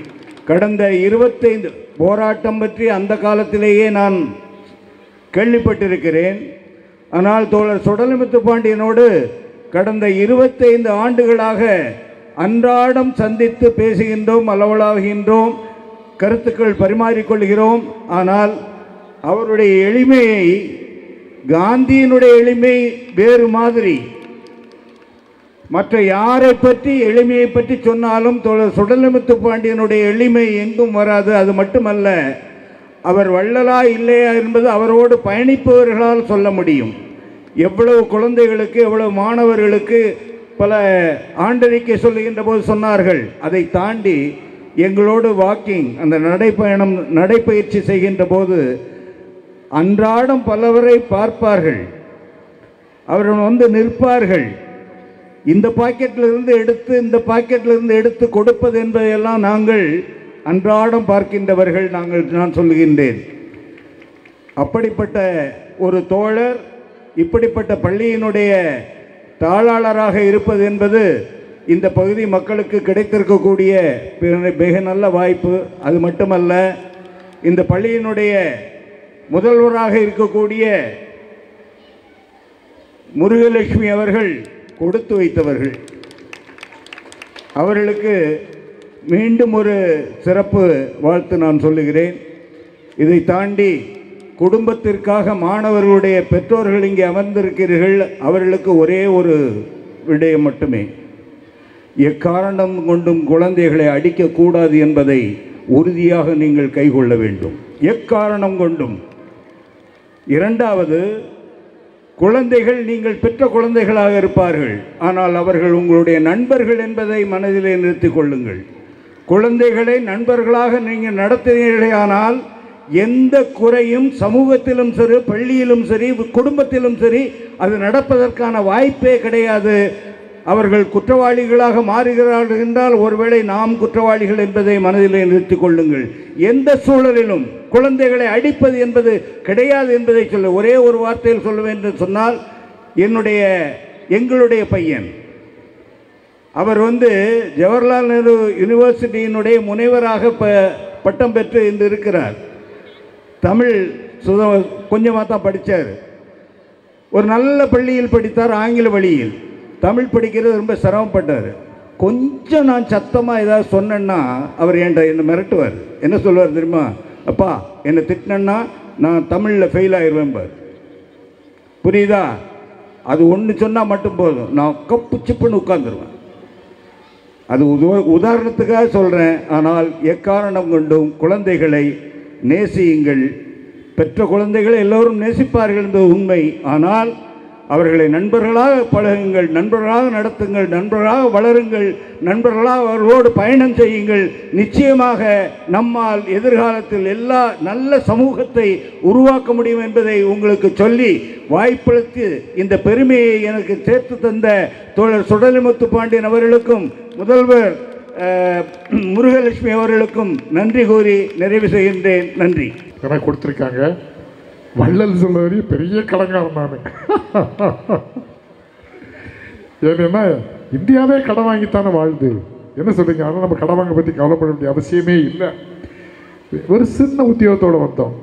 கடந்த 25 போராட்டம் பற்றி அந்த காலத்திலேயே நான் கேள்விப்பட்டிருக்கிறேன். ஆனால் தோழர் சுடலைமுத்து பாண்டியனோடு கடந்த 25 ஆண்டுகளாக அன்றாடம் சந்தித்து பேசுகின்றோம், அளவலாகின்றோம், கருத்துக்கள் பரிமாறிக்கொள்கிறோம். ஆனால் அவருடைய எளிமையை, காந்தியினுடைய எளிமை வேறு மாதிரி. மற்ற யாரை பற்றி எளிமையை பற்றி சொன்னாலும் தோழர் சுடலைமுத்து பாண்டியனுடைய எளிமை எங்கும் வராது. அது மட்டுமல்ல, அவர் வள்ளலா இல்லையா என்பது அவரோடு பயணிப்பவர்களால் சொல்ல முடியும். எவ்வளவு குழந்தைகளுக்கு, எவ்வளவு மாணவர்களுக்கு பல ஆண்டறிக்கை சொல்லுகின்ற போது சொன்னார்கள். அதை தாண்டி எங்களோடு வாக்கிங், அந்த நடைப்பயிற்சி செய்கின்ற போது அன்றாடம் பலவரை பார்ப்பார்கள். அவர்கள் வந்து நிற்பார்கள். இந்த பாக்கெட்டிலிருந்து எடுத்து இந்த பாக்கெட்டிலிருந்து எடுத்து கொடுப்பது என்பதையெல்லாம் நாங்கள் அன்றாடம் பார்க்கின்றவர்கள். நான் சொல்லுகின்றேன், அப்படிப்பட்ட ஒரு தோழர் இப்படிப்பட்ட பள்ளியினுடைய தாளாளராக இருப்பது என்பது இந்த பகுதி மக்களுக்கு கிடைத்திருக்கக்கூடிய மிக நல்ல வாய்ப்பு. அது மட்டுமல்ல, இந்த பள்ளியினுடைய முதல்வராக இருக்கக்கூடிய முருகலட்சுமி அவர்கள் கொடுத்து வைத்தவர்கள். அவர்களுக்கு மீண்டும் ஒரு சிறப்பு வாழ்த்து நான் சொல்லுகிறேன். இதை தாண்டி குடும்பத்திற்காக மாணவர்களுடைய பெற்றோர்கள் இங்கே அமர்ந்திருக்கிறீர்கள். அவர்களுக்கு ஒரே ஒரு விடயம் மட்டுமே, எக்காரணம் கொண்டும் குழந்தைகளை அடிக்கக்கூடாது என்பதை உறுதியாக நீங்கள் கைக்கொள்ள வேண்டும், எக்காரணம் கொண்டும். இரண்டாவது, குழந்தைகள் நீங்கள் பெற்ற குழந்தைகளாக இருப்பார்கள், ஆனால் அவர்கள் உங்களுடைய நண்பர்கள் என்பதை மனதிலே நிறுத்திக் கொள்ளுங்கள். குழந்தைகளை நண்பர்களாக நீங்கள் நடத்தினீர்களானால் எந்த குறையும் சமூகத்திலும் சரி, பள்ளியிலும் சரி, குடும்பத்திலும் சரி அது நடப்பதற்கான வாய்ப்பே கிடையாது. அவர்கள் குற்றவாளிகளாக மாறுகிறார்கள் என்றால் ஒருவேளை நாம் குற்றவாளிகள் என்பதை மனதிலே நிறுத்திக் கொள்ளுங்கள். எந்த சூழலிலும் குழந்தைகளை அடிப்பது என்பது கிடையாது என்பதை சொல்ல ஒரே ஒரு வார்த்தையில் சொல்ல வேண்டும் சொன்னால், எங்களுடைய பையன். அவர் ஜவஹர்லால் நேரு யூனிவர்சிட்டியினுடைய முனைவராக பட்டம் பெற்று இன்று இருக்கிறார். தமிழ் கொஞ்சமாக தான் படித்தார். ஒரு நல்ல பள்ளியில் படித்தார், ஆங்கில வழியில். தமிழ் படிக்கிறது ரொம்ப சிரமப்பட்டார். கொஞ்சம் நான் சத்தமாக ஏதாவது சொன்னேன்னா அவர் என்னை மிரட்டுவார். என்ன சொல்லுவார் தெரியுமா? அப்பா என்னை திட்டினேன்னா நான் தமிழில் ஃபெயில் ஆயிடுவேன். புரியுதா? அது ஒன்று சொன்னால் மட்டும் போதும், நான் கப்பு சிப்புன்னு உட்காந்துருவேன். அது உதாரணத்துக்காக சொல்கிறேன். ஆனால் எக்காரணம் கொண்டும் குழந்தைகளை நேசியுங்கள். பெற்ற குழந்தைகளை எல்லோரும் நேசிப்பார்கள் என்பது உண்மை. ஆனால் அவர்களை நண்பர்களாக பழகுங்கள், நண்பர்களாக நடத்துங்கள், நண்பர்களாக வளருங்கள், நண்பர்களாக அவர்களோடு பயணம் செய்யுங்கள். நிச்சயமாக நம்மால் எதிர்காலத்தில் எல்லா நல்ல சமூகத்தை உருவாக்க முடியும் என்பதை உங்களுக்கு சொல்லி வாய்ப்பளித்து இந்த பெருமையை எனக்கு சேர்த்து தந்த தோழர் சுடலிமுத்து பாண்டியன் அவர்களுக்கும் முதல்வர் முருகலட்சுமி அவர்களுக்கும் நன்றி கூறி நிறைவு செய்கின்றேன். நன்றி. எனக்கு கொடுத்துருக்காங்க. வள்ளல் சொல்லுவரி பெரிய கடங்காரன் நான். ஏன்னா இந்தியாவே கடன் வாங்கித்தானே வாழுது. என்ன சொல்றீங்க? ஆனால் நம்ம கடன் வாங்க பற்றி கவலைப்பட வேண்டிய அவசியமே இல்லை. ஒரு சின்ன உத்தியோகத்தோடு வந்தோம்.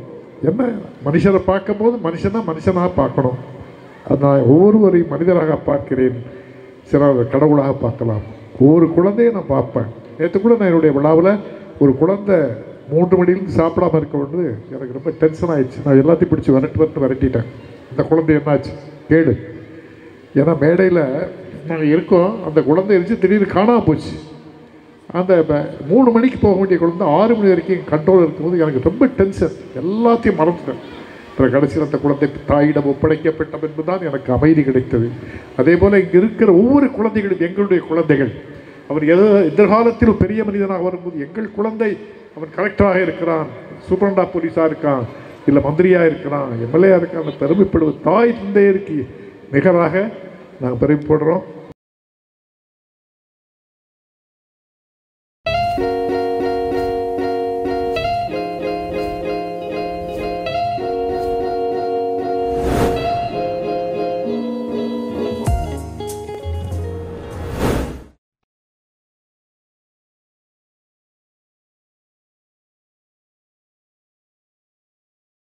என்ன மனுஷரை பார்க்கும் போது மனுஷனாக பார்க்கணும். நான் ஒவ்வொருவரையும் மனிதராக பார்க்கிறேன், சிலர் கடவுளாக பார்க்கலாம். ஒவ்வொரு குழந்தையும் நான் பார்ப்பேன். நேற்று கூட நான் என்னுடைய விழாவில் ஒரு குழந்தை 3 மணிலேருந்து சாப்பிடாமல் இருக்க வேண்டியது எனக்கு ரொம்ப டென்ஷன் ஆகிடுச்சு. நான் எல்லாத்தையும் பிடிச்சி விரட்டிட்டேன். இந்த குழந்தை என்னாச்சு கேடு. ஏன்னா மேடையில் நாங்கள் இருக்கோம், அந்த குழந்தை இருந்துச்சு, திடீர்னு காணாமல் போச்சு. அந்த 3 மணிக்கு போக வேண்டிய குழந்தை 6 மணி வரைக்கும் கண்ட்ரோல் இருக்கும்போது எனக்கு ரொம்ப டென்ஷன். எல்லாத்தையும் மறந்துட்டேன். அப்புறம் கடைசியில் அந்த குழந்தை தாயிடம் ஒப்படைக்கப்பட்ட என்பது தான் எனக்கு அமைதி கிடைத்தது. அதே போல் இங்கே இருக்கிற ஒவ்வொரு குழந்தைகளும் எங்களுடைய குழந்தைகள். அவர் எதிர்காலத்தில் பெரிய மனிதனாக வரும்போது எங்கள் குழந்தை அவன் கலெக்டராக இருக்கிறான், சூப்பரண்டா போலீஸாக இருக்கான், இல்லை மந்திரியாக இருக்கிறான், எம்எல்ஏயாக இருக்கான், பெருமைப்படுவது தாய் தந்தையருக்கு நிகராக நாங்கள் பெருமைப்படுறோம்.